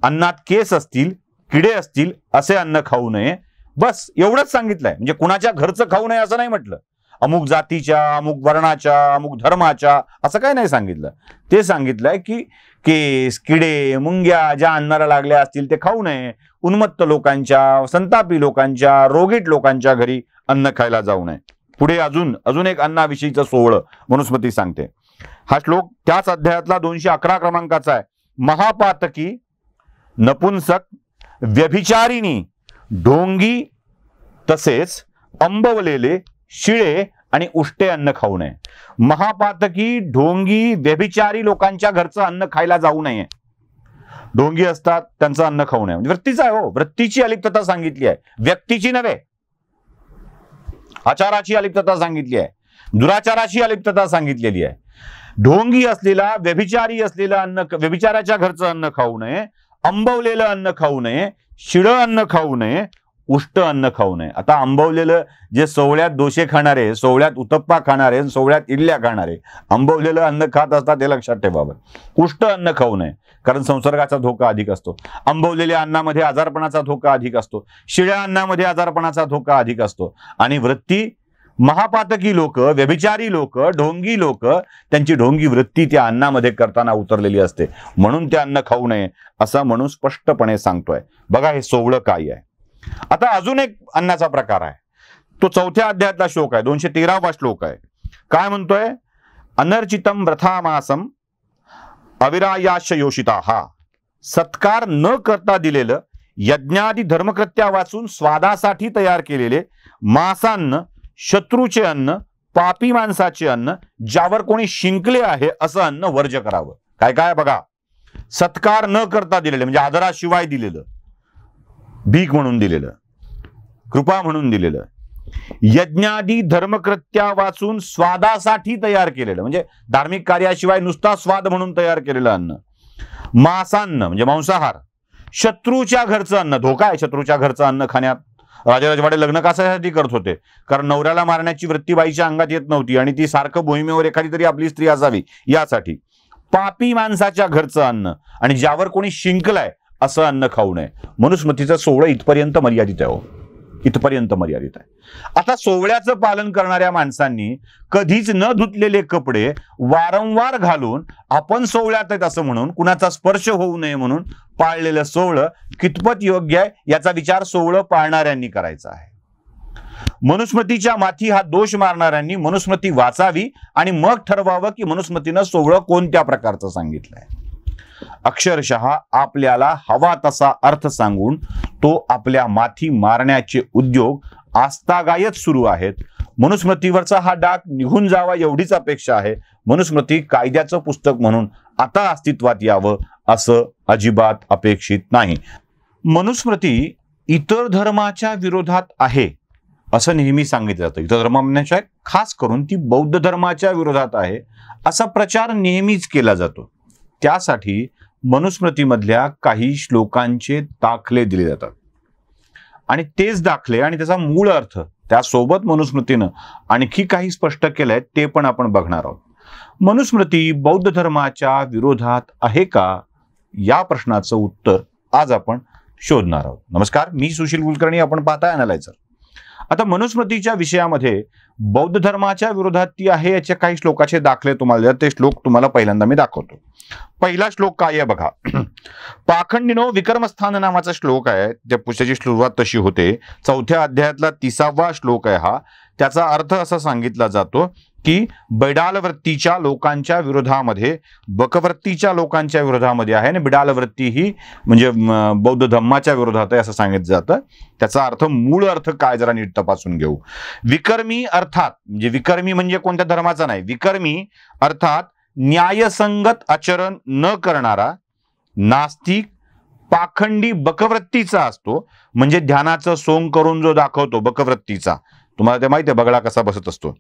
अन्नात केस असतील, किडे असतील, असे अन्न खाऊ नये. बस एवढंच सांगितलंय. म्हणजे कुणाच्या घरचं खाऊ नये असं नाही म्हटलं. अमुक जातीच्या, अमुक वर्णाच्या, अमुक धर्माच्या असं काही नाही सांगितलं. ते सांगितलंय की केस, किडे, मुंग्या ज्या अन्नाला लागल्या असतील ते खाऊ नये. उन्मत्त लोकांच्या, संतापी लोकांच्या, रोगीट लोकांच्या घरी अन्न खायला जाऊ नये. पुढे अजून एक अन्नाविषयीचं सोहळं मनुस्मृती सांगते. हा श्लोक त्याच अध्यायातला 211 क्रमांकाचा आहे. महापातकी, नपुंसक, व्यभिचारिणी, ढोंगी तसेच आंबवलेले, शिळे आणि उष्टे अन्न खाऊ नये. महापातकी, ढोंगी, व्यभिचारी लोकांच्या घरचं अन्न खायला जाऊ नये. ढोंगी असतात त्यांचं अन्न खाऊ नये. म्हणजे वृत्तीचं आहे हो, वृत्तीची अलिप्तता सांगितली आहे, व्यक्तीची नव्हे. आचाराची अलिप्तता सांगितली आहे, दुराचाराची अलिप्तता सांगितलेली आहे. ढोंगी असलेला, व्यभिचारी असलेलं अन्न, व्यभिचाराच्या घरचं अन्न खाऊ नये, आंबवलेलं अन्न खाऊ नये, शिळं अन्न खाऊ नये, उष्ट अन्न खाऊ नये. आता आंबवलेलं जे सोवळ्यात डोसे खाणारे, सोवळ्यात उत्तप्पा खाणारे, सोवळ्यात इडल्या खाणारे आंबवलेलं अन्न खात असतात, हे लक्षात ठेवावं. उष्ट अन्न खाऊ नये, कारण संसर्गाचा धोका अधिक असतो. आंबवलेल्या अन्नामध्ये आजारपणाचा धोका अधिक असतो. शिळ्या अन्नामध्ये आजारपणाचा धोका अधिक असतो. आणि वृत्ती, महापातकी लोक, व्यभिचारी लोक, ढोंगी लोक, त्यांची ढोंगी वृत्ती त्या अन्नामध्ये करताना उतरलेली असते, म्हणून ते अन्न खाऊ नये असं म्हणून स्पष्टपणे सांगतोय. बघा हे सोवळं काय आहे. आता अजून एक अन्नाचा प्रकार आहे, तो 4थ्या अध्यायातला श्लोक आहे, 213वा श्लोक आहे. काय म्हणतोय? अनर्चितम व्रथामासम अविरायाश योषिता. हा सत्कार न करता दिलेलं, यज्ञादी धर्मकृत्या वाचून स्वादासाठी तयार केलेले मांसान्न, शत्रूचे अन्न, पापी माणसाचे अन्न, ज्यावर कोणी शिंकले आहे असं अन्न वर्ज्य करावं. काय काय बघा, सत्कार न करता दिलेलं म्हणजे आदराशिवाय दिलेलं, भीक म्हणून दिलेलं, कृपा म्हणून दिलेलं, यज्ञादी धर्मकृत्या वाचून स्वादासाठी तयार केलेलं म्हणजे धार्मिक कार्याशिवाय नुसता स्वाद म्हणून तयार केलेलं अन्न, मांसान्न म्हणजे मांसाहार, शत्रूच्या घरचं अन्न. धोका आहे शत्रूच्या घरचं अन्न खाण्यात. राजा राजवाडे लग्न कशासाठी करत होते? कारण नवऱ्याला मारण्याची वृत्ती बाईच्या अंगात येत नव्हती आणि ती सारखं मोहिमेवर एखादी तरी आपली स्त्री असावी यासाठी. पापी माणसाच्या घरचं अन्न आणि ज्यावर कोणी शिंकलाय असं अन्न खाऊ नये. मनुस्मृतीचं सोहळं इथपर्यंत मर्यादित आहे हो, इथपर्यंत मर्यादित आहे. आता सोहळ्याचं पालन करणाऱ्या माणसांनी कधीच न धुतलेले कपडे वारंवार घालून आपण सोहळ्यात आहेत असं म्हणून, कुणाचा स्पर्श होऊ नये म्हणून पाळलेलं सोहळं कितपत योग्य आहे याचा विचार सोहळं पाळणाऱ्यांनी करायचा आहे. मनुस्मृतीच्या माथी हा दोष मारणाऱ्यांनी मनुस्मृती वाचावी आणि मग ठरवावं की मनुस्मृतीनं सोहळं कोणत्या प्रकारचं सांगितलंय. अक्षरशः आपल्याला हवा तसा अर्थ सांगून तो आपल्या माथी मारण्याचे उद्योग आस्तागायत सुरू आहेत. मनुस्मृतीवरचा हा डाग निघून जावा एवढीच अपेक्षा आहे. मनुस्मृती कायद्याचं पुस्तक म्हणून आता अस्तित्वात यावं असं अजिबात अपेक्षित नाही. मनुस्मृती इतर धर्माच्या विरोधात आहे असं नेहमी सांगितलं जातं. इतर धर्म म्हणण्याच्या खास करून ती बौद्ध धर्माच्या विरोधात आहे असा प्रचार नेहमीच केला जातो. त्यासाठी मनुस्मृतीमधल्या काही श्लोकांचे दाखले दिले जातात आणि तेच दाखले आणि त्याचा मूळ अर्थ त्यासोबत मनुस्मृतीनं आणखी काही स्पष्ट केलंय ते पण आपण बघणार आहोत. मनुस्मृती बौद्ध धर्माच्या विरोधात आहे का या प्रश्नाचं उत्तर आज आपण शोधणार आहोत. नमस्कार, मी सुशील कुलकर्णी, आपण पाहताय अॅनालायझर. आता मनुस्मृतीच्या विषयामध्ये बौद्ध धर्माच्या विरोधात ती आहे याचे काही श्लोकाचे दाखले तुम्हाला ते श्लोक तुम्हाला पहिल्यांदा मी दाखवतो. पहिला श्लोक काय आहे बघा. पाखंडिनो विक्रमस्थान नावाचा श्लोक आहे. त्या पुस्तकाची सुरुवात तशी होते. 4थ्या अध्यायातला 30वा श्लोक आहे हा. त्याचा अर्थ असा सांगितला जातो की बैडाल वृत्तीच्या लोकांच्या विरोधामध्ये, बकवृत्तीच्या लोकांच्या विरोधामध्ये आहे, आणि बिडाल वृत्ती ही म्हणजे बौद्ध धम्माच्या विरोधात आहे असं सांगितलं जातं. त्याचा अर्थ, मूळ अर्थ काय जरा नीट तपासून घेऊ. विकर्मी अर्थात, म्हणजे विकर्मी म्हणजे कोणत्या धर्माचा नाही, विकर्मी अर्थात न्यायसंगत आचरण न करणारा, नास्तिक, पाखंडी बकवृत्तीचा असतो. म्हणजे ध्यानाचं सोंग करून जो दाखवतो बकवृत्तीचा, तुम्हाला ते माहिती आहे बगळा कसा बसत असतो.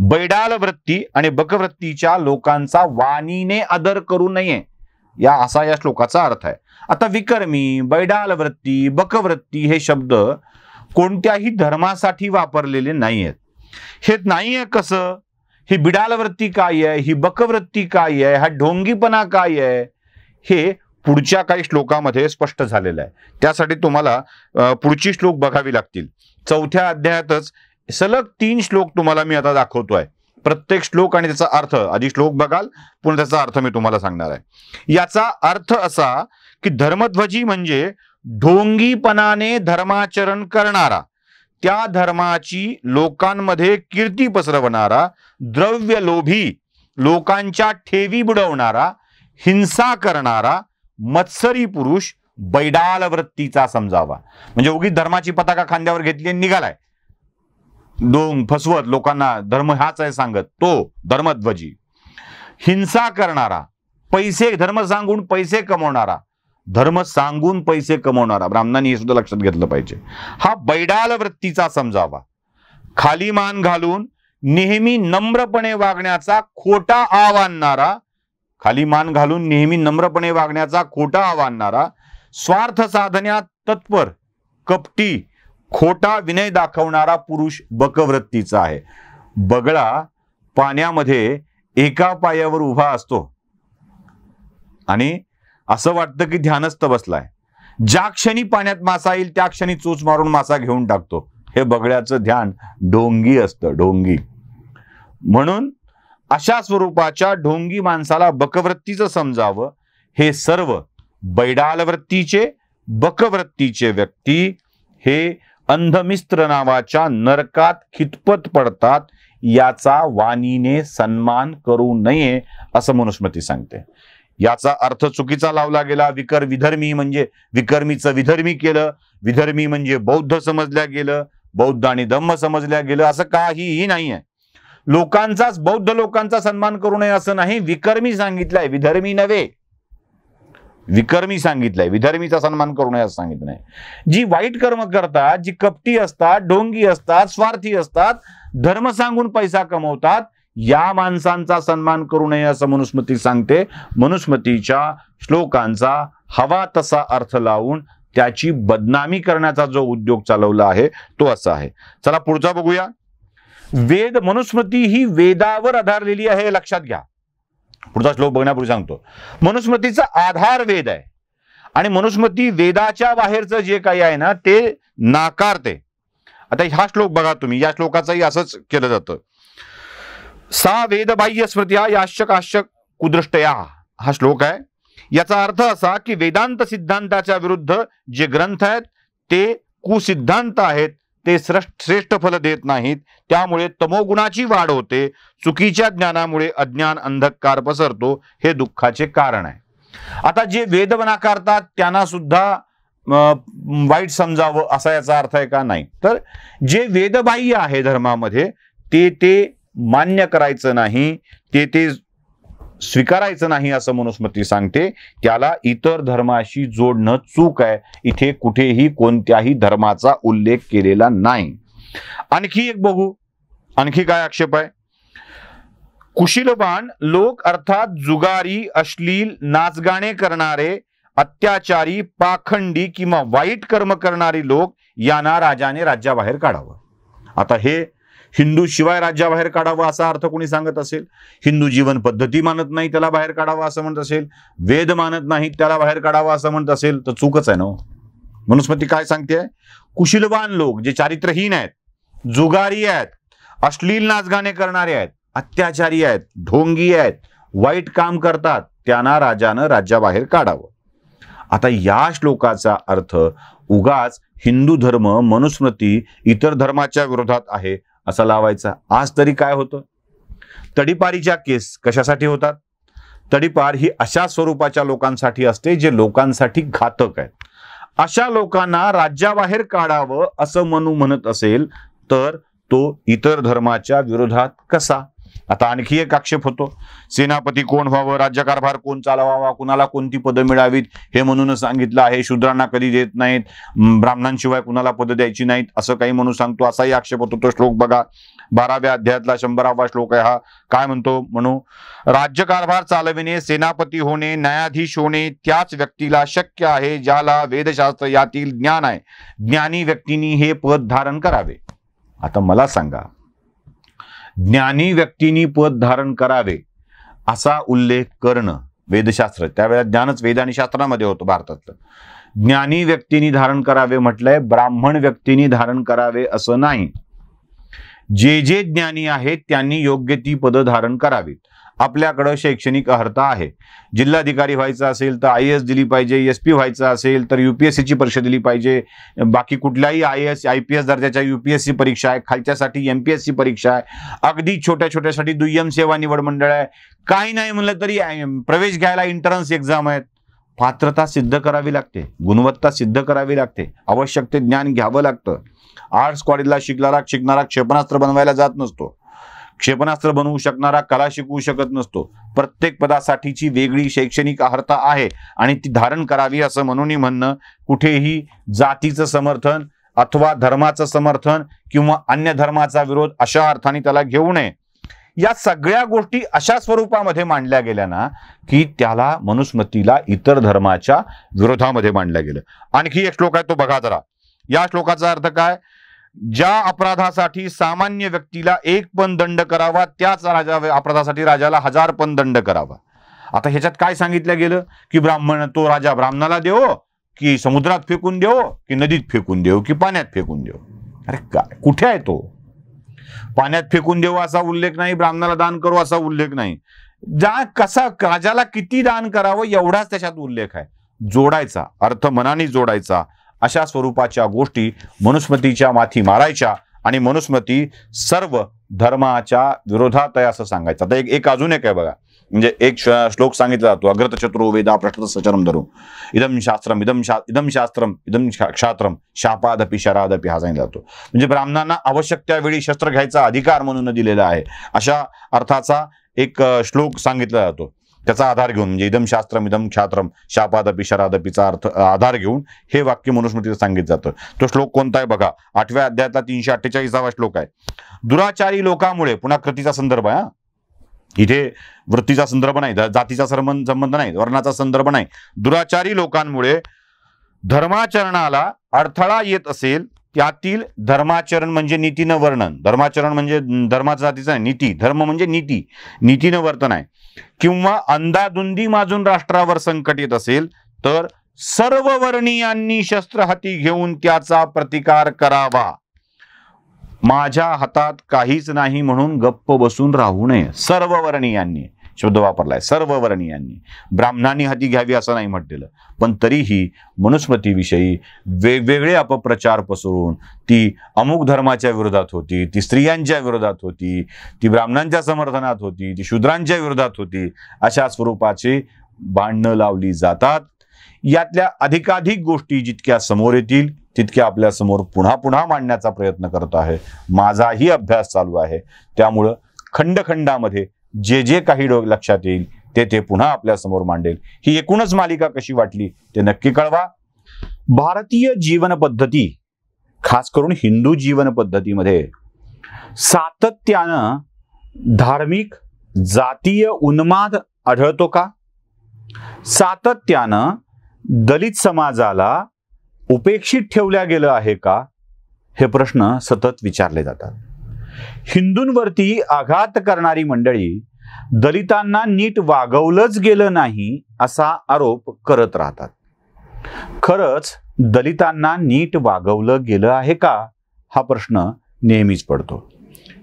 बैडाल वृत्ती आणि बकवृत्तीच्या लोकांचा वाणीने आदर करू नये, असा या श्लोकाचा अर्थ आहे. आता विकर्मी, बैडाल वृत्ती, बकवृत्ती हे शब्द कोणत्याही धर्मासाठी वापरलेले नाही आहेत. हे नाहीये कसं? ही बिडाल वृत्ती काय आहे, ही बकवृत्ती काय आहे, हा ढोंगीपणा काय आहे, हे पुढच्या काही श्लोकामध्ये स्पष्ट झालेलं आहे. त्यासाठी तुम्हाला पुढची श्लोक बघावी लागतील. 4थ्या अध्यायातच सलग 3 श्लोक तुम्हाला मी आता दाखवतोय. प्रत्येक श्लोक आणि त्याचा अर्थ, आधी श्लोक बघाल पुन्हा त्याचा अर्थ मी तुम्हाला सांगणार आहे. याचा अर्थ असा की धर्मध्वजी म्हणजे ढोंगीपणाने धर्माचरण करणारा, त्या धर्माची लोकांमध्ये कीर्ती पसरवणारा, द्रव्य लोभी, लोकांच्या ठेवी बुडवणारा, हिंसा करणारा, मत्सरी पुरुष बैडाल वृत्तीचा समजावा. म्हणजे उगीच धर्माची पताका खांद्यावर घेतली आणि निघालाय फसवत लोकांना धर्म हाच आहे सांगत, तो धर्मध्वजी. हिंसा करणारा, पैसे, धर्म सांगून पैसे कमवणारा, धर्म सांगून पैसे कमवणारा, ब्राह्मणांनी हे सुद्धा लक्षात घेतलं पाहिजे, हा बैडाल वृत्तीचा समजावा. खाली मान घालून नेहमी नम्रपणे वागण्याचा खोटा आव आणणारा, खाली मान घालून नेहमी नम्रपणे वागण्याचा खोटा आव आणणारा, स्वार्थ साधण्यात तत्पर, कपटी, खोटा विनय दाखवणारा पुरुष बकवृत्तीचा आहे. बगळा पाण्यामध्ये एका पायावर उभा असतो आणि असं वाटतं की ध्यानस्थ बसलाय. ज्या क्षणी पाण्यात मासा येईल त्या क्षणी चोच मारून मासा घेऊन टाकतो. हे बगळ्याचं ध्यान ढोंगी असतं, ढोंगी. म्हणून अशा स्वरूपाच्या ढोंगी माणसाला बकवृत्तीचं समजावं. हे सर्व बैडाल वृत्तीचे, बकवृत्तीचे व्यक्ती हे अंधमिस्त्र नावाच्या नरकात खितपत पडतात, याचा वाणीने सन्मान करू नये असं मनुस्मृती सांगते. याचा अर्थ चुकीचा लावला गेला. विधर्मी म्हणजे विकर्मीचं विधर्मी केलं, विधर्मी म्हणजे बौद्ध समजल्या गेलं, बौद्ध आणि धम्म समजल्या गेलं, असं काहीही नाहीये. लोकांचाच, बौद्ध लोकांचा सन्मान करू नये असं नाही, विकर्मी सांगितलंय, विधर्मी नव्हे. विकर्मी सांगितलंय, विधर्मीचा सन्मान करू नये असं सांगितलं नाही. जी वाईट कर्म करतात, जी कपटी असतात, ढोंगी असतात, स्वार्थी असतात, धर्म सांगून पैसा कमवतात, या माणसांचा सन्मान करू नये असं मनुस्मृती सांगते. मनुस्मृतीच्या श्लोकांचा हवा तसा अर्थ लावून त्याची बदनामी करण्याचा जो उद्योग चालवला आहे तो असा आहे. चला पुढचा बघूया. वेद, मनुस्मृती ही वेदावर आधारलेली आहे हे लक्षात घ्या. पुढचा श्लोक बघण्यापूर्वी सांगतो, मनुस्मृतीचा आधार वेद आहे आणि मनुस्मृती वेदाच्या बाहेरचं जे काही आहे ना ते नाकारते. आता हा श्लोक बघा तुम्ही, या श्लोकाचंही असंच केलं जातं. सा वेदबाह्य स्मृत्या याश्च काश्च कुदृष्टया, हा श्लोक आहे. याचा अर्थ असा की वेदांत सिद्धांताच्या विरुद्ध जे ग्रंथ आहेत ते कुसिद्धांत आहेत, ते श्रेष्ठ फल देत नाहीत, त्यामुळे तमोगुणाची वाढ होते, चुकीच्या ज्ञानामुळे अज्ञान अंधकार पसरतो, हे दुःखाचे कारण आहे. आता जे वेद नाकारतात त्यांना सुद्धा वाईट समजावं असा याचा अर्थ आहे का? नाही. तर जे वेदबाह्य आहे धर्मामध्ये ते मान्य करायचं नाही, ते स्वीकारायचं नाही असं मनुस्मृती सांगते. त्याला इतर धर्माशी जोडणं चूक आहे. इथे कुठेही कोणत्याही धर्माचा उल्लेख केलेला नाही. आणखी एक बघू, आणखी काय आक्षेप आहे. कुशीलवान लोक अर्थात जुगारी, अश्लील, नाचगाणे करणारे, अत्याचारी, पाखंडी किंवा वाईट कर्म करणारी लोक यांना राजाने राज्याबाहेर काढावं. आता हे हिंदू शिवाय राज्याबाहेर काढावं असा अर्थ कोणी सांगत असेल, हिंदू जीवन पद्धती मानत नाही त्याला बाहेर काढावं असं म्हणत असेल, वेद मानत नाही त्याला बाहेर काढावं असं म्हणत असेल, तर चूकच आहे ना. मनुस्मृती काय सांगते? कुशीलवान लोक जे चारित्रहीन आहेत, जुगारी आहेत, अश्लील नाचगाणे करणारे आहेत, अत्याचारी आहेत, ढोंगी आहेत, वाईट काम करतात, त्यांना राजानं राज्याबाहेर काढावं. आता या श्लोकाचा अर्थ उगाच हिंदू धर्म, मनुस्मृती इतर धर्माच्या विरोधात आहे असा लावायचा. आज तरी काय होतं, तडीपारीच्या केस कशासाठी होतात? तडीपार ही अशा स्वरूपाच्या लोकांसाठी असते जे लोकांसाठी घातक आहेत. अशा लोकांना राज्याबाहेर काढावं असं म्हणत असेल तर तो इतर धर्माच्या विरोधात कसा? आता आणखी एक आक्षेप होतो, सेनापती कोण व्हावं, राज्यकारभार कोण चालवावा, कुणाला कोणती पदं मिळावीत हे म्हणून सांगितलं आहे. शूद्रांना कधी देत नाहीत, ब्राह्मणांशिवाय कुणाला पदं द्यायची नाहीत असं काही म्हणून सांगतो, असाही आक्षेप होतो. तो श्लोक बघा, 12व्या अध्यायातला 100वा श्लोक आहे हा. काय म्हणतो? म्हणू राज्यकारभार चालविणे, सेनापती होणे, न्यायाधीश होणे त्याच व्यक्तीला शक्य आहे ज्याला वेदशास्त्र यातील ज्ञान आहे. ज्ञानी व्यक्तींनी हे पद धारण करावे. आता मला सांगा, ज्ञानी व्यक्तींनी पद धारण करावे असा उल्लेख करणं, वेदशास्त्र त्यावेळेला ज्ञानच वेद आणि शास्त्रामध्ये होतं भारतातलं. ज्ञानी व्यक्तींनी धारण करावे म्हटलंय, ब्राह्मण व्यक्तींनी धारण करावे असं नाही. जे जे ज्ञानी आहेत त्यांनी योग्य ती पदं धारण करावीत. आपल्याकडं शैक्षणिक अर्हता आहे. जिल्हाधिकारी व्हायचं असेल तर IAS दिली पाहिजे, SP व्हायचं असेल तर UPSCची परीक्षा दिली पाहिजे. बाकी कुठल्याही IAS IPS दर्जाच्या UPSC परीक्षा आहे, खालच्यासाठी MPSC परीक्षा आहे, अगदी छोट्या छोट्यासाठी दुय्यम सेवा निवड मंडळ आहे. काही नाही म्हणलं तरी प्रवेश घ्यायला एंट्रन्स एक्झाम आहेत. पात्रता सिद्ध करावी लागते, गुणवत्ता सिद्ध करावी लागते, आवश्यक ते ज्ञान घ्यावं लागतं. आर्ट्स कॉलेजला शिकणारा क्षेपणास्त्र बनवायला जात नसतो, क्षेपणास्त्र बनवू शकणारा कला शिकवू शकत नसतो. प्रत्येक पदासाठीची वेगळी शैक्षणिक अर्हता आहे आणि ती धारण करावी असं म्हणून म्हणणं कुठेही जातीचं समर्थन अथवा धर्माचं समर्थन किंवा अन्य धर्माचा विरोध अशा अर्थाने त्याला घेऊ नये. या सगळ्या गोष्टी अशा स्वरूपामध्ये मांडल्या गेल्या ना की त्याला मनुस्मृतीला इतर धर्माच्या विरोधामध्ये मांडल्या गेलं. आणखी एक श्लोक आहे तो बघा जरा. या श्लोकाचा अर्थ काय? ज्या अपराधासाठी सामान्य व्यक्तीला 1 पण दंड करावा त्याच अपराधासाठी राजाला 1000 पण दंड करावा. आता ह्याच्यात काय सांगितलं गेलं की तो राजा ब्राह्मणाला देव की समुद्रात फेकून देव की नदीत फेकून देव की पाण्यात फेकून देव? अरे काय, कुठे आहे तो? पाण्यात फेकून देव असा उल्लेख नाही, ब्राह्मणाला दान करू असा उल्लेख नाही. कसा राजाला किती दान करावं एवढाच त्याच्यात उल्लेख आहे. जोडायचा अर्थ मनाने जोडायचा, अशा स्वरूपाच्या गोष्टी मनुस्मृतीच्या माथी मारायच्या आणि मनुस्मृती सर्व धर्माच्या विरोधात आहे असं सांगायचं. आता एक अजून एक आहे बघा, म्हणजे एक श्लोक सांगितला जातो, अग्रत चतुरो वेदा पृष्ठत सचरम धरू इदम शास्त्रम इदम क्षात्रम शापादपि शरादपि हा सांगितला जातो. म्हणजे ब्राह्मणांना आवश्यक त्यावेळी शस्त्र घ्यायचा अधिकार म्हणून दिलेला आहे अशा अर्थाचा एक श्लोक सांगितला जातो. त्याचा आधार घेऊन म्हणजे इदम शास्त्रम इदम क्षात्रम शापादपि शरादपीचा अर्थ आधार घेऊन हे वाक्य मनुस्मृतीत सांगितलं जातं. तो श्लोक कोणता आहे बघा, 8व्या अध्यायातला 348वा श्लोक आहे. दुराचारी लोकांमुळे, पुन्हा कृतीचा संदर्भ आहे, इथे वृत्तीचा संदर्भ नाही, जातीचा संबंध नाही, वर्णाचा संदर्भ नाही. दुराचारी लोकांमुळे धर्माचरणाला अडथळा येत असेल त्यातील धर्माचरण म्हणजे नीतीनं वर्णन, धर्माचरण म्हणजे धर्माचा जातीचा नाही, नीती, धर्म म्हणजे नीती, नीतीनं वर्तन आहे, किंवा अंधाधुंदी माजून राष्ट्रावर संकट येत असेल तर सर्व वर्णीयांनी शस्त्र हाती घेऊन त्याचा प्रतिकार करावा. माझ्या हातात काहीच नाही म्हणून गप्प बसून राहू नये. सर्व वर्णीयांनी शब्द वापरलाय, सर्व वर्णीयांनी. ब्राह्मणांनी हाती घ्यावी असं नाही म्हटलेलं, पण तरीही मनुस्मृतीविषयी वेगवेगळे अपप्रचार पसरून ती अमुक धर्माच्या विरोधात होती, ती स्त्रियांच्या विरोधात होती, ती ब्राह्मणांच्या समर्थनात होती, ती शूद्रांच्या विरोधात होती, अशा स्वरूपाची भांडणं लावली जातात. यातल्या अधिकाधिक गोष्टी जितक्या समोर येतील तितक्या आपल्या समोर पुन्हा पुन्हा मांडण्याचा प्रयत्न करत आहे. माझाही अभ्यास चालू आहे, त्यामुळं खंडखंडामध्ये जे जे काही लक्षात येईल ते पुन्हा आपल्या समोर मांडेल. ही एकूणच मालिका कशी वाटली ते नक्की कळवा. भारतीय जीवन पद्धती, खास करून हिंदू जीवन पद्धतीमध्ये सातत्यानं धार्मिक जातीय उन्माद आढळतो का? सातत्यानं दलित समाजाला उपेक्षित ठेवल्या गेलं आहे का? हे प्रश्न सतत विचारले जातात. हिंदूंवरती आघात करणारी मंडळी दलितांना नीट वागवलंच गेलं नाही असा आरोप करत राहतात. खरंच दलितांना नीट वागवलं गेलं आहे का हा प्रश्न नेहमीच पडतो.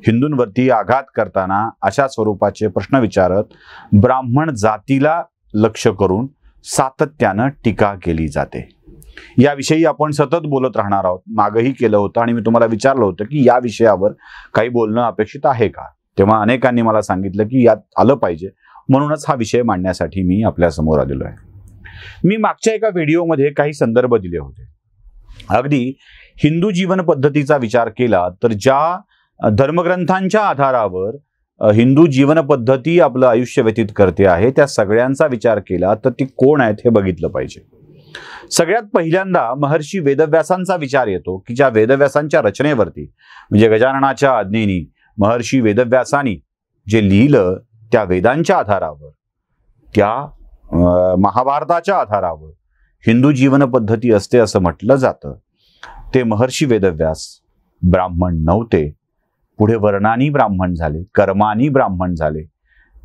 हिंदूंवरती आघात करताना अशा स्वरूपाचे प्रश्न विचारत ब्राह्मण जातीला लक्ष्य करून सातत्यानं टीका केली जाते. याविषयी आपण सतत बोलत राहणार आहोत. मागही केलं होतं आणि मी तुम्हाला विचारलं होतं की या विषयावर काही बोलणं अपेक्षित आहे का. तेव्हा अनेकांनी मला सांगितलं की यात आलं पाहिजे, म्हणूनच हा विषय मांडण्यासाठी मी आपल्या समोर आलेलो आहे. मी मागच्या एका व्हिडिओमध्ये काही संदर्भ दिले होते. अगदी हिंदू जीवन पद्धतीचा विचार केला तर ज्या धर्मग्रंथांच्या आधारावर हिंदू जीवन पद्धती आपलं आयुष्य व्यतीत करते आहे त्या सगळ्यांचा विचार केला तर ती कोण आहेत हे बघितलं पाहिजे. सगळ्यात पहिल्यांदा महर्षी वेदव्यासांचा विचार येतो की ज्या वेदव्यासांच्या रचनेवरती म्हणजे गजाननाच्या आज्ञेनी महर्षी वेदव्यासांनी जे लिहिलं त्या वेदांच्या आधारावर, त्या महाभारताच्या आधारावर हिंदू जीवन पद्धती असते असं म्हटलं जातं. ते महर्षी वेदव्यास ब्राह्मण नव्हते, पुढे वर्णानी ब्राह्मण झाले, कर्मानी ब्राह्मण झाले.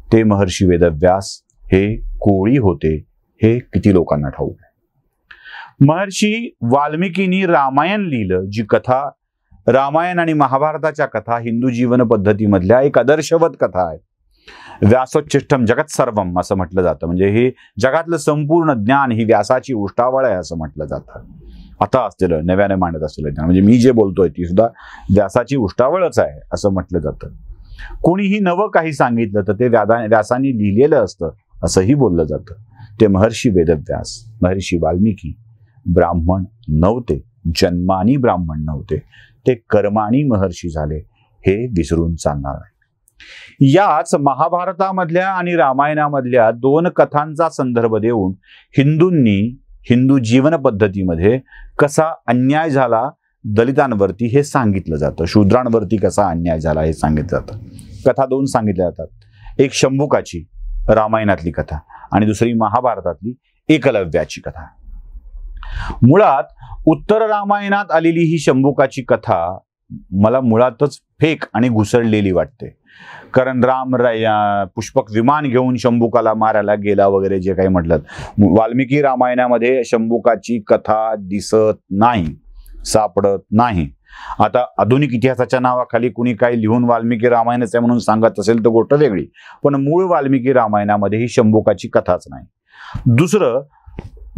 ते महर्षी वेदव्यास हे कोळी होते हे किती लोकांना ठाऊक आहे. महर्षी वाल्मिकींनी रामायण लिहिलं, जी कथा रामायण आणि महाभारताच्या कथा हिंदू जीवन पद्धतीमधल्या एक आदर्शवत कथा आहे. व्यासोच्छिष्टम जगत सर्वम असं म्हटलं जातं, म्हणजे हे जगातलं संपूर्ण ज्ञान ही व्यासाची उष्टावळ आहे असं म्हटलं जातं. आता असलेलं नव्याने मांडत असलेलं ज्ञान म्हणजे मी जे बोलतोय ती सुद्धा व्यासाची उष्टावळच आहे असं म्हटलं जातं. कोणीही नवं काही सांगितलं तर ते व्यासाने लिहिलेलं असतं असंही बोललं जातं. ते महर्षी वेदव्यास, महर्षी वाल्मिकी ब्राह्मण नव्हते, जन्मानी ब्राह्मण नव्हते, ते कर्मानी महर्षी झाले हे विसरून चालणार आहे. याच महाभारतामधल्या आणि रामायणामधल्या दोन कथांचा संदर्भ देऊन हिंदूंनी हिंदू जीवन पद्धतीमध्ये कसा अन्याय झाला दलितांवरती हे सांगितलं जातं, शूद्रांवरती कसा अन्याय झाला हे सांगितलं जातं. कथा दोन सांगितल्या जातात, एक शंभुकाची रामायणातली कथा आणि दुसरी महाभारतातली एकलव्याची कथा. मुळात उत्तर रामायणात आलेली ही शंभुकाची कथा मला मुळातच फेक आणि घुसळलेली वाटते. कारण राम पुष्पक विमान घेऊन शंभुकाला मारायला गेला वगैरे जे काही म्हटलं, वाल्मिकी रामायणामध्ये शंभुकाची कथा दिसत नाही, सापडत नाही. आता आधुनिक इतिहासाच्या नावाखाली कुणी काही लिहून वाल्मिकी रामायणच आहे म्हणून सांगत असेल तर गोष्ट वेगळी, पण मूळ वाल्मिकी रामायणामध्ये ही शंभुकाची कथाच नाही. दुसरं,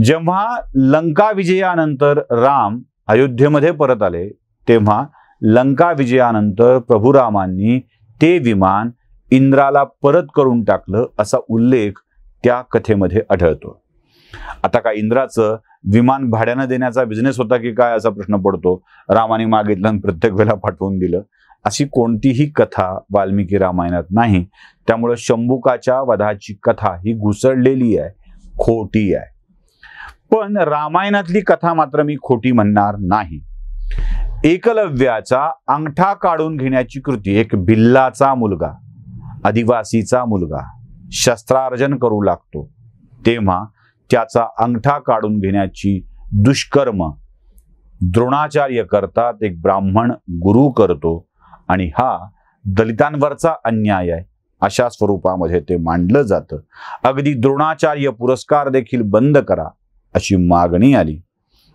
जेव्हा लंका विजयानंतर राम अयोध्येमध्ये परत आले तेव्हा लंका विजयानंतर प्रभू रामांनी ते विमान इंद्राला परत करून टाकलं असा उल्लेख त्या कथेमध्ये आढळतो. आता काय इंद्राचं विमान भाड्यानं देण्याचा बिझनेस होता की काय असा प्रश्न पडतो. रामाने मागितलं आणि प्रत्येक वेळेला पाठवून दिलं अशी कोणतीही कथा वाल्मिकी रामायणात नाही. त्यामुळे शंभुकाच्या वधाची कथा ही घुसळलेली आहे, खोटी आहे. पण रामायणातली कथा मात्र मी खोटी म्हणणार नाही. एकलव्याचा अंगठा काढून घेण्याची कृती, एक भिल्लाचा मुलगा, आदिवासीचा मुलगा शस्त्रार्जन करू लागतो तेव्हा त्याचा अंगठा काढून घेण्याची दुष्कर्म द्रोणाचार्य करतात, एक ब्राह्मण गुरु करतो आणि हा दलितांवरचा अन्याय आहे अशा स्वरूपामध्ये ते मांडलं जातं. अगदी द्रोणाचार्य पुरस्कार देखील बंद करा अशी मागणी आली.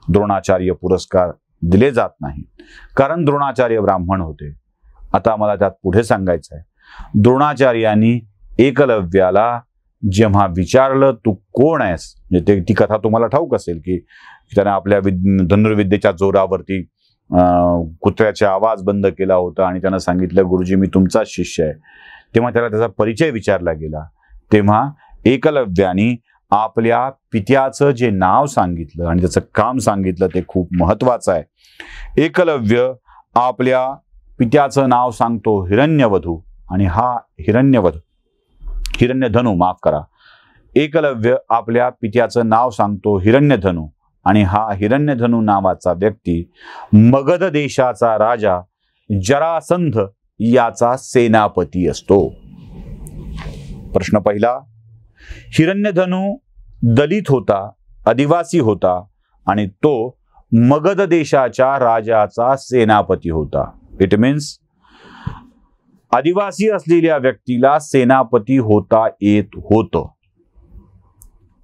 द्रोणाचार्य पुरस्कार दिले जात नाही कारण द्रोणाचार्य ब्राह्मण होते. आता मला त्यात पुढे सांगायचं आहे, द्रोणाचार्यांनी एकलव्याला जेव्हा विचारलं तू कोण आहेस, म्हणजे ती कथा तुम्हाला ठाऊक असेल की त्याने आपल्या धनुर्विद्येच्या जोरावरती कुत्र्याचे आवाज बंद केला होता आणि त्यानं सांगितलं गुरुजी मी तुमचाच शिष्य आहे. तेव्हा त्याला त्याचा परिचय विचारला गेला तेव्हा एकलव्यानी आपल्या पित्याचं जे नाव सांगितलं आणि त्याचं काम सांगितलं ते खूप महत्वाचं आहे. एकलव्य आपल्या पित्याचं नाव सांगतो हिरण्यवधू आणि हा हिरण्यधनू माफ करा. एकलव्य आपल्या पित्याचं नाव सांगतो हिरण्यधनू आणि हा हिरण्यधनू नावाचा व्यक्ती मगध देशाचा राजा जरासंध याचा सेनापती असतो. प्रश्न पहिला, हिरण्यधनू दलित होता, आदिवासी होता आणि तो मगध देशाच्या राजाचा सेनापती होता. इट मीन्स आदिवासी असलेल्या व्यक्तीला सेनापती होता येत होतं.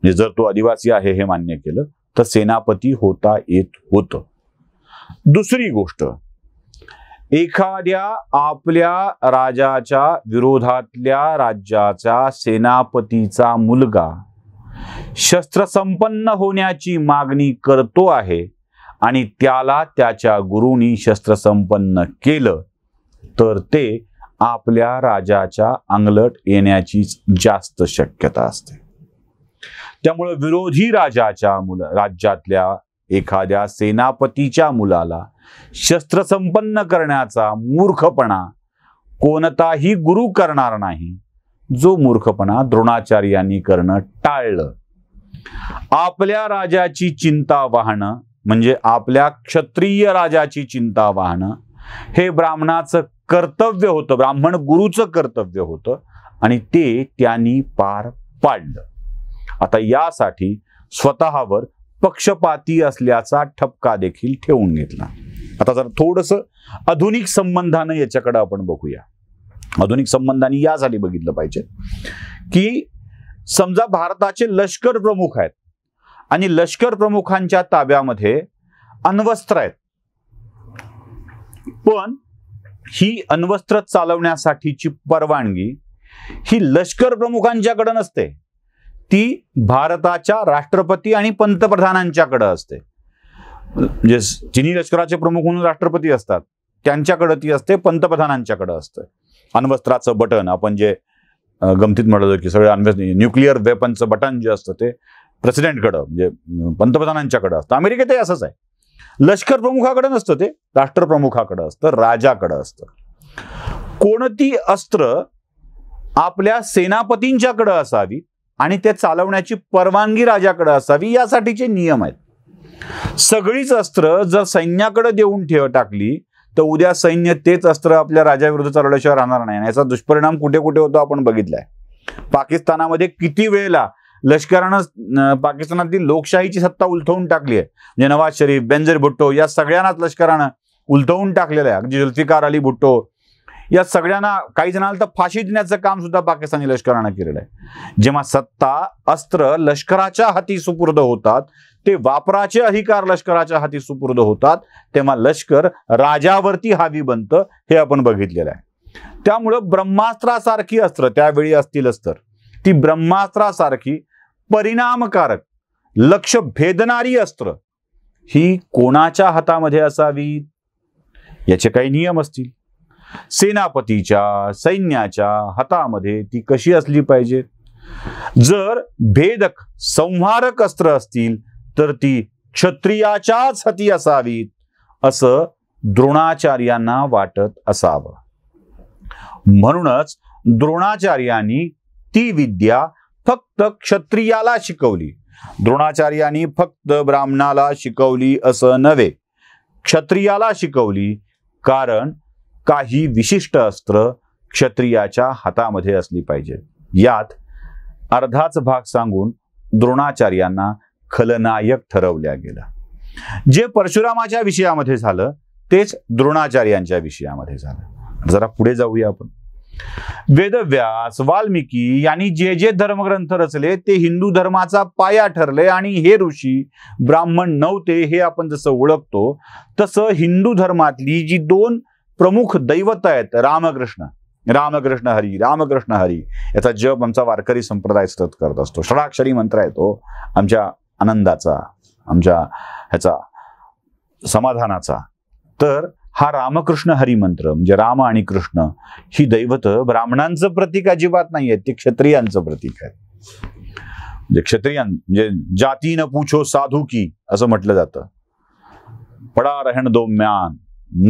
जर तो आदिवासी आहे हे मान्य केलं तर सेनापती होता येत होतं. दुसरी गोष्ट, एखाद्या आपल्या राजाच्या विरोधातल्या राज्याच्या सेनापतीचा मुलगा शस्त्रसंपन्न होण्याची मागणी करतो आहे आणि त्याला त्याच्या गुरूंनी शस्त्रसंपन्न केलं तर ते आपल्या राजाच्या अंगलट येण्याचीच जास्त शक्यता असते. त्यामुळे विरोधी राज्यातल्या एखाद्या सेनापतीच्या मुलाला शस्त्रसंपन्न करण्याचा मूर्खपणा कोणताही गुरु करणार नाही, जो मूर्खपणा द्रोणाचार्यांनी करणं टाळलं. आपल्या राजाची चिंता वाहणं म्हणजे आपल्या क्षत्रिय राजाची चिंता वाहणं हे ब्राह्मणाचं कर्तव्य होतं, ब्राह्मण गुरुचं कर्तव्य होतं आणि ते त्यांनी पार पाडलं. आता यासाठी स्वतःवर पक्षपाती असल्याचा ठपका देखील ठेवून घेतला. आता जर थोडंसं आधुनिक संबंधानं याच्याकडे आपण बघूया. आधुनिक संबंधांनी यासाठी बघितलं पाहिजे की समजा भारताचे लष्कर प्रमुख आहेत आणि लष्कर प्रमुखांच्या ताब्यामध्ये अण्वस्त्र आहेत, पण ही अण्वस्त्र चालवण्यासाठीची परवानगी ही लष्कर प्रमुखांच्याकडे नसते, ती भारताच्या राष्ट्रपती आणि पंतप्रधानांच्याकडे असते. म्हणजे चिनी लष्कराचे प्रमुख म्हणून राष्ट्रपती असतात, त्यांच्याकडे ती असते, पंतप्रधानांच्याकडे असतं. अण्वस्त्राचं बटन आपण जे गमतीत म्हणतो की सगळे न्यूक्लिअर वेपनचं बटन जे असतं ते प्रेसिडेंटकडं म्हणजे पंतप्रधानांच्याकडे असतं. अमेरिकेतही असंच आहे. लष्कर प्रमुखाकडे नसतं, ते राष्ट्रप्रमुखाकडे असतं, राजाकडे असतं. कोणती अस्त्र आपल्या सेनापतींच्याकडे असावी आणि ते चालवण्याची परवानगी राजाकडे असावी यासाठीचे नियम आहेत. सगळीच अस्त्र जर सैन्याकडे देऊन टाकली तर उद्या सैन्य तेच अस्त्र आपल्या राजाविरुद्ध चालवल्याशिवाय राहणार नाही. याचा दुष्परिणाम कुठे कुठे होतो आपण बघितलाय. पाकिस्तानामध्ये किती वेळेला लष्करानं पाकिस्तानातील लोकशाहीची सत्ता उलथवून टाकली आहे. म्हणजे नवाज शरीफ, बेनजीर भुट्टो या सगळ्यांनाच लष्करानं उलथवून टाकलेलं आहे. अगदी जुल्फिकार अली भुट्टो या सगळ्यांना, काही जणांना तर फाशी देण्याचं काम सुद्धा पाकिस्तानी लष्करानं केलेलं आहे. जेव्हा सत्ता अस्त्र लष्कराच्या हाती सुपूर्द होतात, ते वापराचे अधिकार लष्कराच्या हाती सुपूर्द होतात, तेव्हा लष्कर राजावरती हावी बनतं, हे आपण बघितलेलं आहे. त्यामुळं ब्रह्मास्त्रासारखी अस्त्र त्यावेळी असतीलच तर ती ब्रह्मास्त्रासारखी परिणामकारक लक्ष भेदणारी अस्त्र ही कोणाच्या हातामध्ये असावी याचे काही नियम असतील. सेनापतीच्या, सैन्याच्या हातामध्ये ती कशी असली पाहिजे. जर भेदक संहारक अस्त्र असतील तर ती क्षत्रियाच्याच हाती असावीत असं द्रोणाचार्यांना वाटत असावं. म्हणूनच द्रोणाचार्यांनी ती विद्या फक्त क्षत्रियाला शिकवली. द्रोणाचार्यांनी फक्त ब्राह्मणाला शिकवली असं नव्हे, क्षत्रियाला शिकवली. कारण काही विशिष्ट अस्त्र क्षत्रियाच्या हातामध्ये असली पाहिजे. यात अर्धाच भाग सांगून द्रोणाचार्यांना खलनायक ठरवल्या गेला. जे परशुरामाच्या विषयामध्ये झालं तेच द्रोणाचार्यांच्या विषयामध्ये झालं. जरा पुढे जाऊया आपण. वेदव्यास, वाल्मिकी यांनी जे जे धर्मग्रंथ रचले ते हिंदू धर्माचा पाया ठरले आणि हे ऋषी ब्राह्मण नव्हते हे आपण जसं ओळखतो तसं हिंदू धर्मातली जी दोन प्रमुख दैवत आहेत, रामकृष्ण हरी, रामकृष्ण हरी याचा जप आमचा वारकरी संप्रदाय सतत करत असतो. षडाक्षरी मंत्र आहे तो आमच्या आनंदाचा, आमच्या ह्याचा समाधानाचा. तर हा रामकृष्ण हरी मंत्र म्हणजे राम आणि कृष्ण ही दैवत ब्राह्मणांचं प्रतीक अजिबात नाही आहे, ते क्षत्रियांचं प्रतीक आहे. म्हणजे क्षत्रियां म्हणजे जाती न पूछो साधू की असं म्हटलं जातं. पडा रहन दो म्यान,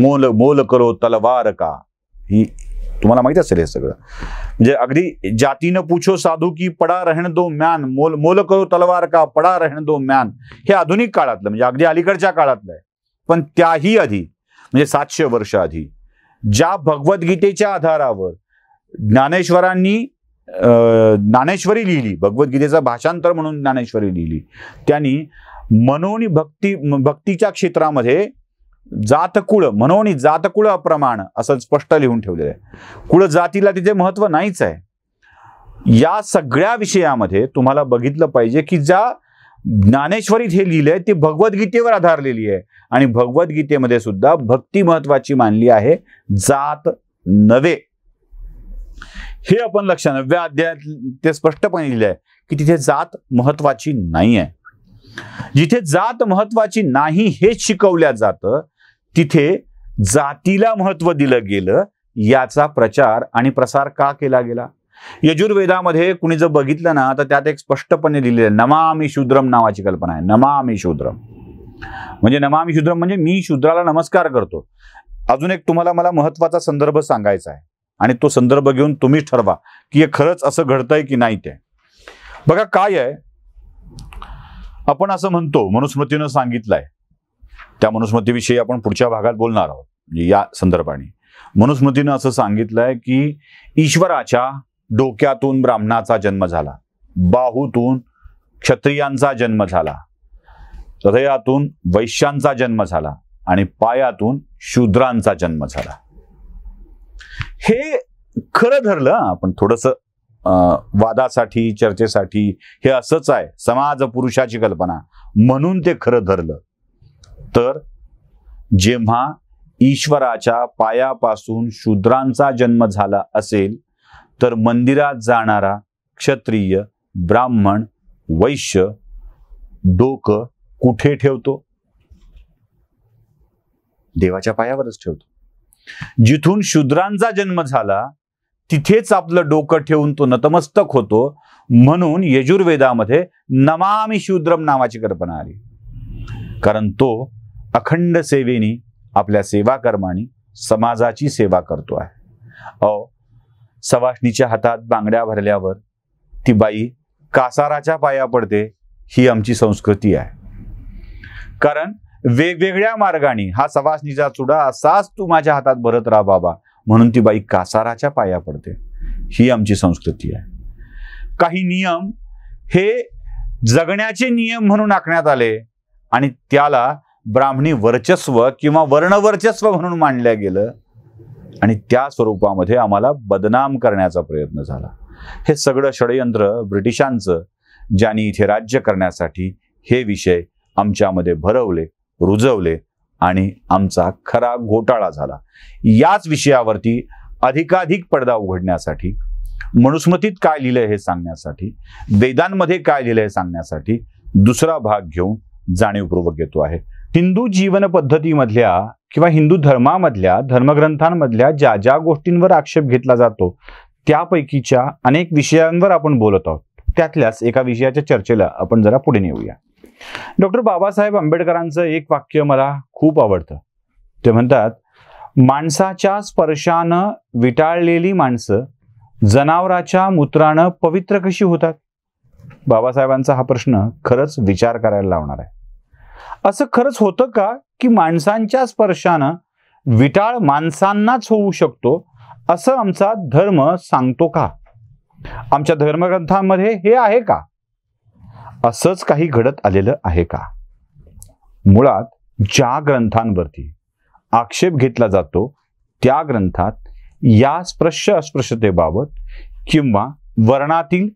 मोल मोल करो तलवार का, ही तुम्हाला माहित असेल हे सगळं. म्हणजे अगदी जातीनं पूछो साधू की पडा रहन दो म्यान, मोल मोल करो तलवार का, पडा रहन दो म्यान हे आधुनिक काळातलं म्हणजे अगदी अलीकडच्या काळातलं आहे. पण त्याही आधी म्हणजे 700 वर्ष आधी ज्या भगवद्गीतेच्या आधारावर ज्ञानेश्वरी लिहिली, भगवद्गीतेचं भाषांतर म्हणून ज्ञानेश्वरी लिहिली, त्यांनी मनोनी भक्तीच्या क्षेत्रामध्ये जातकुळ मनोनी जातकुळ अप्रमाण असं स्पष्ट लिहून ठेवलेलं आहे. कुळ जातीला तिथे महत्व नाहीच आहे. या सगळ्या विषयामध्ये तुम्हाला बघितलं पाहिजे की ज्या ज्ञानेश्वरीत हे लिहिलंय ती भगवद्गीतेवर आधारलेली आहे आणि भगवद्गीतेमध्ये सुद्धा भक्ती महत्वाची मानली आहे, जात नव्हे. हे आपण लक्षात 9व्या अध्यायात ते स्पष्टपणे लिहिलं आहे की तिथे जात महत्वाची नाही आहे. जिथे जात महत्वाची नाही हेच शिकवल्या जातं तिथे जातीला महत्व दिलं गेलं. याचा प्रचार आणि प्रसार का केला गेला? यजुर्वेदामध्ये कुणी जर बघितलं ना तर त्यात एक स्पष्टपणे दिलेलं आहे नमामि शूद्रम नावाची कल्पना आहे. नमामि शूद्रम म्हणजे नमामि शूद्रम म्हणजे मी शूद्राला नमस्कार करतो. अजून एक तुम्हाला मला महत्वाचा संदर्भ सांगायचा आहे आणि तो संदर्भ घेऊन तुम्ही ठरवा की हे खरंच असं घडतंय की नाही. ते बघा काय आहे, आपण असं म्हणतो मनुस्मृतीनं सांगितलंय, त्या मनुस्मृतीविषयी आपण पुढच्या भागात बोलणार आहोत. या संदर्भाने मनुस्मृतीनं असं सांगितलंय की ईश्वराच्या डोक्यातून ब्राह्मणाचा जन्म झाला, बाहूतून क्षत्रियांचा जन्म झाला, हृदयातून वैश्यांचा जन्म झाला आणि पायातून शूद्रांचा जन्म झाला. हे खरं धरलं आपण थोडंसं वादासाठी चर्चेसाठी हे असंच आहे, समाज पुरुषाची कल्पना म्हणून ते खरं धरलं. तर जेव्हा ईश्वराच्या पायापासून शूद्रांचा जन्म झाला असेल तर मंदिरात जाणारा क्षत्रिय ब्राह्मण वैश्य डोकं कुठे ठेवतो? देवाच्या पायावरच ठेवतो. जिथून शूद्रांचा जन्म झाला तिथेच आपलं डोकं ठेवून तो नतमस्तक होतो. म्हणून यजुर्वेदामध्ये नमामि शूद्रम नावाची कल्पना आली, कारण तो अखंड सेवेनी आपल्या सेवा कर्मानी समाजाची सेवा करतो आहे. सवाष्णीच्या हातात बांगड्या भरल्यावर ती बाई कासाराच्या पाया पडते, ही आमची संस्कृती आहे. कारण वेगवेगळ्या मार्गाने हा सवाष्णीचा चुडा असाच तू माझ्या हातात भरत राहा बाबा, म्हणून ती बाई कासाराच्या पाया पडते, ही आमची संस्कृती आहे. काही नियम हे जगण्याचे नियम म्हणून आखण्यात आले आणि त्याला ब्राह्मणी वर्चस्व किंवा वर्णवर्चस्व म्हणून मानलं गेलं आणि त्या स्वरूपामध्ये आम्हाला बदनाम करण्याचा प्रयत्न झाला. हे सगळं षडयंत्र ब्रिटिशांचं, ज्यांनी इथे राज्य करण्यासाठी हे विषय आमच्यामध्ये भरवले, रुजवले आणि आमचा खरा घोटाळा झाला. याच विषयावरती अधिकाधिक पडदा उघडण्यासाठी, मनुस्मृतीत काय लिहिलंय हे सांगण्यासाठी, वेदांमध्ये काय लिहिलंय हे सांगण्यासाठी दुसरा भाग घेऊन जाणीवपूर्वक येतो आहे. हिंदू जीवन पद्धतीमधल्या किंवा हिंदू धर्मामधल्या धर्मग्रंथांमधल्या ज्या ज्या गोष्टींवर आक्षेप घेतला जातो त्यापैकीच्या अनेक विषयांवर आपण बोलत आहोत. त्यातल्याच एका विषयाच्या चर्चेला आपण जरा पुढे नेऊया. डॉक्टर बाबासाहेब आंबेडकरांचं एक वाक्य मला खूप आवडतं. ते म्हणतात, माणसाच्या स्पर्शानं विटाळलेली माणसं जनावराच्या मूत्रानं पवित्र कशी होतात? बाबासाहेबांचा हा प्रश्न खरंच विचार करायला लावणार आहे. असं खरंच होतं का की माणसांच्या स्पर्शानं विटाळ माणसांनाच होऊ शकतो असं आमचा धर्म सांगतो का? आमच्या धर्मग्रंथांमध्ये हे आहे का? असंच काही घडत आलेलं आहे का? मुळात ज्या ग्रंथांवरती आक्षेप घेतला जातो त्या ग्रंथात या स्पृश्य अस्पृश्यतेबाबत किंवा वर्णातील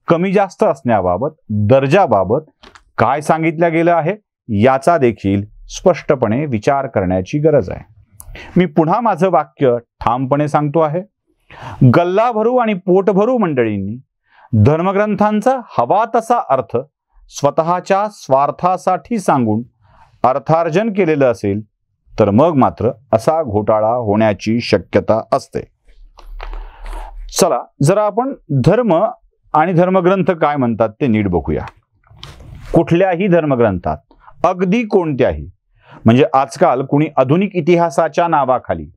कमी जास्त असण्याबाबत, दर्जाबाबत काय सांगितलं गेलं आहे याचा देखील स्पष्टपणे विचार करण्याची गरज आहे. मी पुन्हा माझं वाक्य ठामपणे सांगतो आहे. गल्लाभरू आणि पोटभरू मंडळींनी धर्मग्रंथांचा हवा तसा अर्थ स्वतःच्या स्वार्थासाठी सांगून अर्थार्जन केलेलं असेल तर मग मात्र असा घोटाळा होण्याची शक्यता असते. चला जरा आपण धर्म आणि धर्मग्रंथ काय म्हणतात ते नीट बघूया. कुठल्याही धर्मग्रंथात, अगदी कोणत्याही, म्हणजे आजकाल कुणी आधुनिक इतिहासाच्या नावाखाली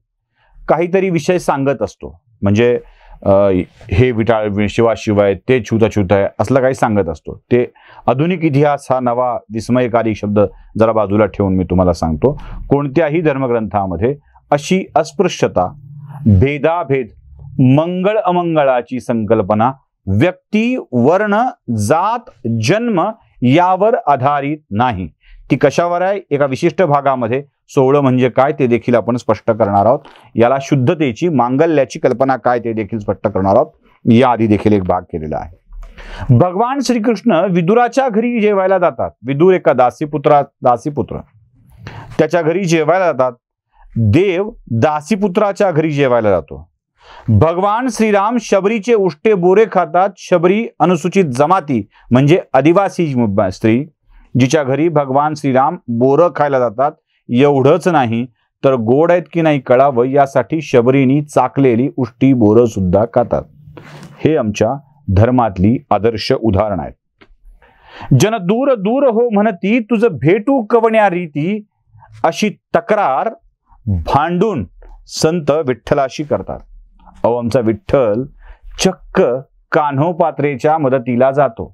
काहीतरी विषय सांगत असतो, म्हणजे हे विटाळ शिवाशिवाय ते छुता आहे असलं काही सांगत असतो. ते आधुनिक इतिहास हा नवा विस्मयकारी शब्द जरा बाजूला ठेवून मी तुम्हाला सांगतो, कोणत्याही धर्मग्रंथामध्ये अशी अस्पृश्यता, भेदाभेद, मंगळ अमंगळाची संकल्पना व्यक्ती, वर्ण, जात, जन्म यावर आधारित नाही. ती कशावर आहे? एका विशिष्ट भागामध्ये सोहळं म्हणजे काय ते देखील आपण स्पष्ट करणार आहोत. याला शुद्धतेची, मांगल्याची कल्पना काय ते देखील स्पष्ट करणार आहोत. याआधी देखील एक भाग केलेला आहे. भगवान श्रीकृष्ण विदुराच्या घरी जेवायला जातात. विदुर एका दासीपुत्र त्याच्या घरी जेवायला जातात. देव दासीपुत्राच्या घरी जेवायला जातो. भगवान श्रीराम शबरीचे उष्टे बोरे खातात. शबरी अनुसूचित जमाती म्हणजे आदिवासी स्त्री जिच्या घरी भगवान श्रीराम बोरं खायला जातात. एवढंच नाही तर गोड आहेत की नाही कळावं यासाठी शबरीनी चाकलेली उष्टी बोरं सुद्धा खातात. हे आमच्या धर्मातली आदर्श उदाहरण आहेत. जन दूर दूर हो म्हणती तुझ भेटू कवण्या रीती अशी तक्रार भांडून संत विठ्ठलाशी करतात. अहो आमचा विठ्ठल चक्क कान्होपात्रेच्या मदतीला जातो.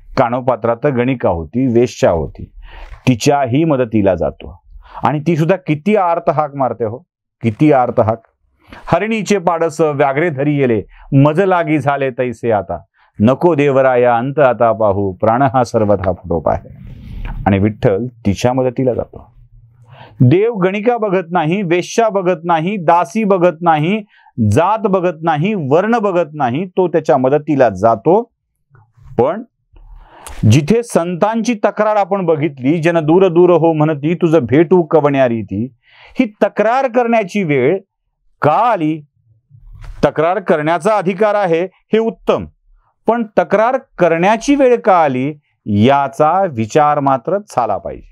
कान्होपात्रा तर गणिका होती, वेश्या होती, तिच्याही मदतीला जातो आणि ती सुद्धा किती आर्त हाक मारते हो, किती आर्त हाक. हरिणीचे पाडस व्याघ्रे धरी येले मज लागी झाले तैसे आता नको देवराया अंत आता पाहू प्राण हा सर्वथा फुटोप आहे. आणि विठ्ठल तिच्या मदतीला जातो. देव गणिका बघत नाही, वेश्या बघत नाही, दासी बघत नाही, जात बघत नाही, वर्ण बघत नाही, तो त्याच्या मदतीला जातो. पण जिथे संतांची तक्रार आपण बघितली, जन दूर दूर हो म्हणती तुझं भेटू कवण्या रीती, ही तक्रार करण्याची वेळ का आली? तक्रार करण्याचा अधिकार आहे हे उत्तम, पण तक्रार करण्याची वेळ का आली याचा विचार मात्र झाला पाहिजे.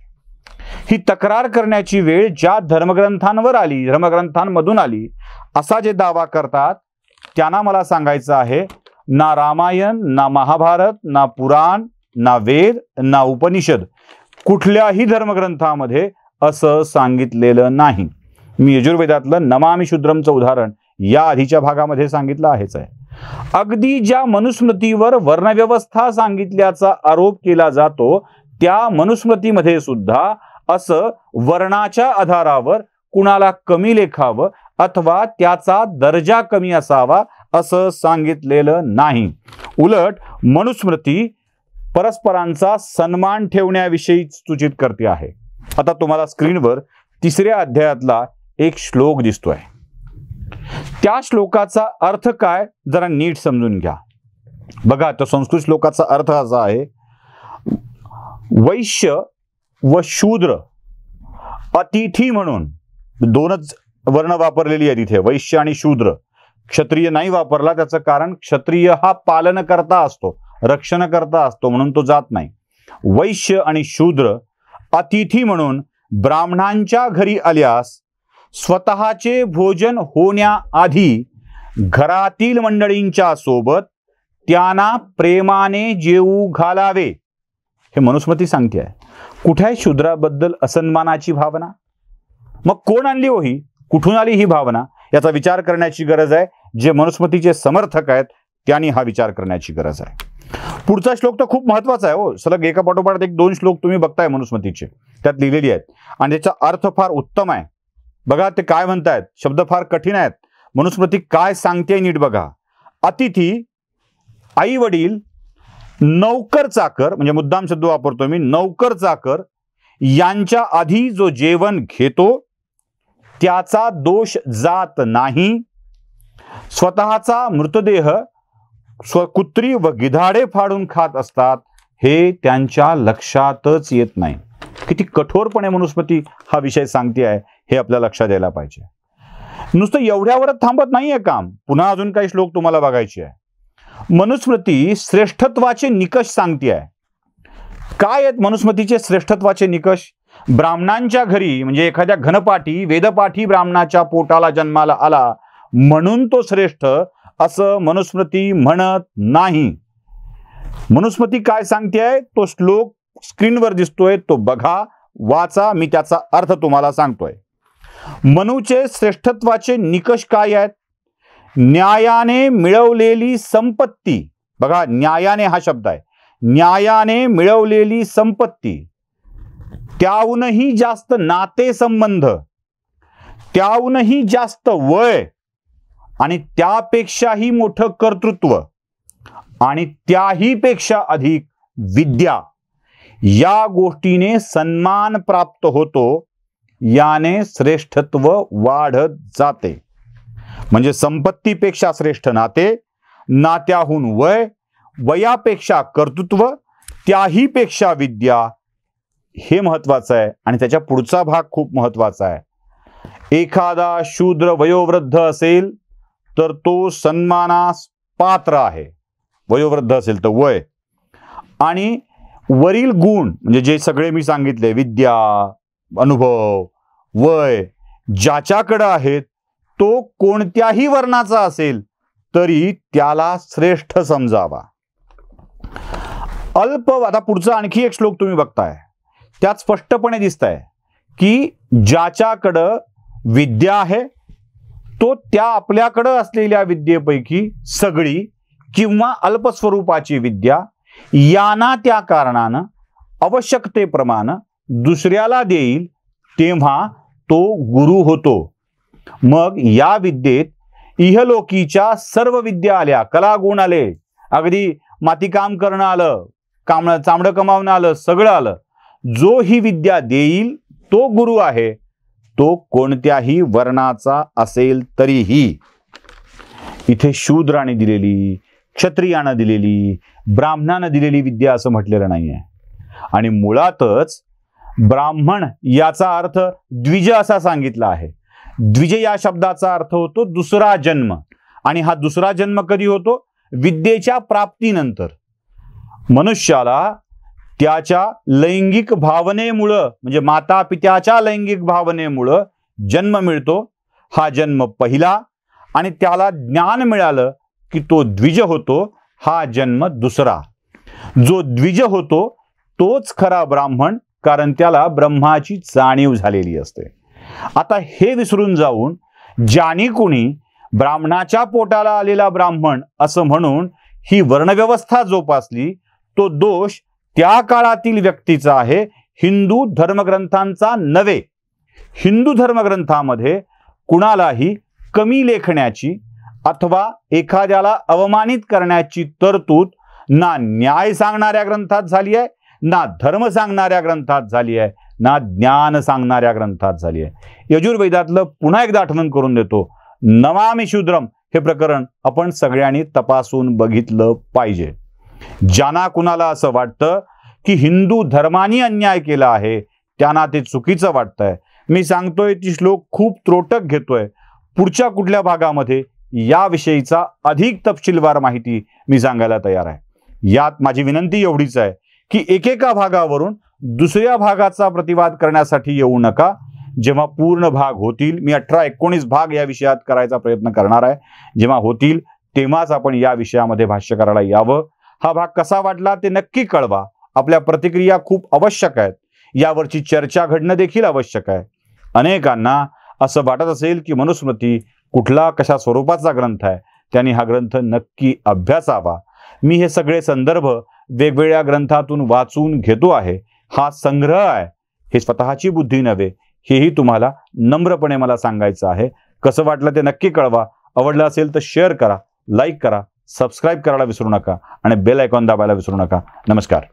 ही तक्रार करण्याची वेळ ज्या धर्मग्रंथांवर आली, धर्मग्रंथांमधून आली असा जे दावा करतात त्यांना मला सांगायचं आहे, ना रामायण, ना महाभारत, ना पुराण, ना वेद, ना उपनिषद कुठल्याही धर्मग्रंथामध्ये असं सांगितलेलं नाही. मी यजुर्वेदातलं नमामि शूद्रमचं उदाहरण या आधीच्या भागामध्ये सांगितलं आहेच आहे. अगदी ज्या मनुस्मृतीवर वर्णव्यवस्था सांगितल्याचा आरोप केला जातो त्या मनुस्मृतीमध्ये सुद्धा असं वर्णाच्या आधारावर कुणाला कमी लेखावं अथवा त्याचा दर्जा कमी असावा असं सांगितलेलं नाही. उलट मनुस्मृती परस्परांचा सन्मान ठेवण्याविषयी सूचित करते आहे. आता तुम्हाला स्क्रीनवर 3ऱ्या अध्यायातला एक श्लोक दिसतोय. त्या श्लोकाचा अर्थ काय जरा नीट समजून घ्या. बघा, तो संस्कृत श्लोकाचा अर्थ असा आहे, वैश्य व शूद्र अतिथी म्हणून दोनच वर्ण वापरलेली आहे तिथे, वैश्य आणि शूद्र. क्षत्रिय नाही वापरला, त्याचं कारण क्षत्रिय हा पालनकर्ता असतो, रक्षणकर्ता असतो, म्हणून तो जात नाही. वैश्य आणि शूद्र अतिथी म्हणून ब्राह्मणांच्या घरी आल्यास स्वतःचे भोजन होण्याआधी घरातील मंडळींच्या सोबत त्यांना प्रेमाने जेवू घालावे. हे मनुस्मृती सांगते आहे. कुठे आहे शूद्राबद्दल असन्मानाची भावना? मग कोण आणली हो ही? कुठून आली ही भावना? याचा विचार करण्याची गरज आहे. जे मनुस्मृतीचे समर्थक आहेत त्यांनी हा विचार करण्याची गरज आहे. पुढचा श्लोक तर खूप महत्वाचा आहे हो. सलग एका पाठोपाठ एक 2 श्लोक तुम्ही बघताय मनुस्मृतीचे, त्यात लिहिलेली आहेत आणि त्याचा अर्थ फार उत्तम आहे. बघा ते काय म्हणतायत, शब्द फार कठीण आहेत. मनुस्मृती काय सांगते नीट बघा. अतिथी, आई वडील, नौकर चाकर, म्हणजे मुद्दाम शब्द वापरतो मी, नौकर चाकर यांच्या आधी जो जेवण घेतो त्याचा दोष जात नाही. स्वतःचा मृतदेह कुत्री व गिधाडे फाडून खात असतात हे त्यांच्या लक्षातच येत नाही. किती कठोरपणे मनुस्मृती हा विषय सांगते आहे हे आपल्या लक्षात यायला पाहिजे. नुसतं एवढ्यावरच थांबत नाहीये काम, पुन्हा अजून काही श्लोक तुम्हाला बघायचे आहे. मनुस्मृती श्रेष्ठत्वाचे निकष सांगते आहे. काय आहेत मनुस्मृतीचे श्रेष्ठत्वाचे निकष? ब्राह्मणांच्या घरी म्हणजे एखाद्या घनपाठी वेदपाठी ब्राह्मणाच्या पोटाला जन्माला आला म्हणून तो श्रेष्ठ असं मनुस्मृती म्हणत नाही. मनुस्मृती काय सांगते आहे तो श्लोक स्क्रीनवर दिसतोय, तो बघा, वाचा. मी त्याचा अर्थ तुम्हाला सांगतोय. मनुचे श्रेष्ठत्वाचे निकष काय आहेत? न्यायाने मिळवलेली संपत्ती. बघा, न्यायाने हा शब्द आहे. न्यायाने मिळवलेली संपत्ती, त्याहूनही जास्त नातेसंबंध, त्याहूनही जास्त वय आणि त्यापेक्षाही मोठं कर्तृत्व आणि त्याही पेक्षा अधिक विद्या, या गोष्टीने सन्मान प्राप्त होतो. याने श्रेष्ठत्व वाढत जाते. म्हणजे संपत्तीपेक्षा श्रेष्ठ नाते, नात्याहून वय, वयापेक्षा कर्तृत्व, त्याही पेक्षा विद्या. हे महत्वाचं आहे आणि त्याच्या पुढचा भाग खूप महत्वाचा आहे. एखादा शूद्र वयोवृद्ध असेल तर तो सन्मानास पात्र आहे. वयोवृद्ध असेल तर वय, आणि वरील गुण म्हणजे जे सगळे मी सांगितले, विद्या, अनुभव, वय, ज्याच्याकडे आहेत तो कोणत्याही वर्णाचा असेल तरी त्याला श्रेष्ठ समजावा. अल्प, आता पुढचा आणखी एक श्लोक तुम्ही बघताय, त्यात स्पष्टपणे दिसतंय की ज्याच्याकडं विद्या आहे तो त्या आपल्याकडं असलेल्या विद्येपैकी सगळी किंवा अल्पस्वरूपाची विद्या याना त्या कारणानं आवश्यकतेप्रमाणे दुसऱ्याला देईल तेव्हा तो गुरु होतो. मग या विद्येत इहलोकीच्या सर्व विद्या आल्या, कलागुण आले, अगदी मातीकाम करणं आलं, चामडं कमावणं आलं, सगळं आलं. जो ही विद्या देईल तो गुरु आहे, तो कोणत्याही वर्णाचा असेल तरीही. इथे शूद्राने दिलेली, क्षत्रियानं दिलेली, ब्राह्मणानं दिलेली विद्या असं म्हटलेलं नाहीये. आणि मुळातच ब्राह्मण याचा अर्थ द्विज असा सांगितला आहे. द्विज या शब्दाचा अर्थ होतो दुसरा जन्म, आणि हा दुसरा जन्म कधी होतो? विद्येच्या प्राप्तीनंतर. मनुष्याला त्याच्या लैंगिक भावनेमुळं, म्हणजे माता पित्याच्या लैंगिक भावनेमुळं जन्म मिळतो. हा जन्म पहिला, आणि त्याला ज्ञान मिळालं की तो द्विज होतो. हा जन्म दुसरा. जो द्विज होतो तोच खरा ब्राह्मण, कारण त्याला ब्रह्माची जाणीव झालेली असते. आता हे विसरून जाऊन ज्यानी कुणी ब्राह्मणाच्या पोटाला आलेला ब्राह्मण असं म्हणून ही वर्णव्यवस्था जोपासली, तो दोष त्या काळातील व्यक्तीचा आहे, हिंदू धर्मग्रंथांचा नव्हे. हिंदू धर्मग्रंथामध्ये कुणालाही कमी लेखण्याची अथवा एखाद्याला अवमानित करण्याची तरतूद ना न्याय सांगणाऱ्या ग्रंथात झाली आहे, ना धर्म सांगणाऱ्या ग्रंथात झाली आहे, ना ज्ञान सांगणाऱ्या ग्रंथात झाली आहे. यजुर्वेदातलं पुन्हा एकदा आठवण करून देतो, नमामि शूद्रम हे प्रकरण आपण सगळ्यांनी तपासून बघितलं पाहिजे. ज्यांना कुणाला असं वाटतं की हिंदू धर्माने अन्याय केला आहे त्यांना ते चुकीचं वाटतंय. मी सांगतोय ती श्लोक खूप त्रोटक घेतोय. पुढच्या कुठल्या भागामध्ये याविषयीचा अधिक तपशीलवार माहिती मी सांगायला तयार आहे. यात माझी विनंती एवढीच आहे की एकेका भागावरून दुसऱ्या भागाचा प्रतिवाद करण्यासाठी येऊ नका. जेव्हा पूर्ण भाग होतील, मी 18-19 भाग या विषयात करायचा प्रयत्न करणार आहे, जेव्हा होतील तेव्हाच आपण या विषयामध्ये भाष्य करायला यावं. हा भाग कसा वाटला ते नक्की कळवा. आपल्या प्रतिक्रिया खूप आवश्यक आहेत. यावरची चर्चा घडणं देखील आवश्यक आहे. अनेकांना असं वाटत असेल की मनुस्मृती कुठला कशा स्वरूपाचा ग्रंथ आहे, त्यांनी हा ग्रंथ नक्की अभ्यासावा. मी हे सगळे संदर्भ वेगवेगळ्या ग्रंथातून वाचून घेतो आहे. हा संग्रह आहे, हे स्वतःची बुद्धी नव्हे, हेही तुम्हाला नम्रपणे मला सांगायचं आहे. कसं वाटलं ते नक्की कळवा. आवडलं असेल तर शेअर करा, लाईक करा, सबस्क्राईब करायला विसरू नका आणि बेल आयकॉन दाबायला विसरू नका. नमस्कार.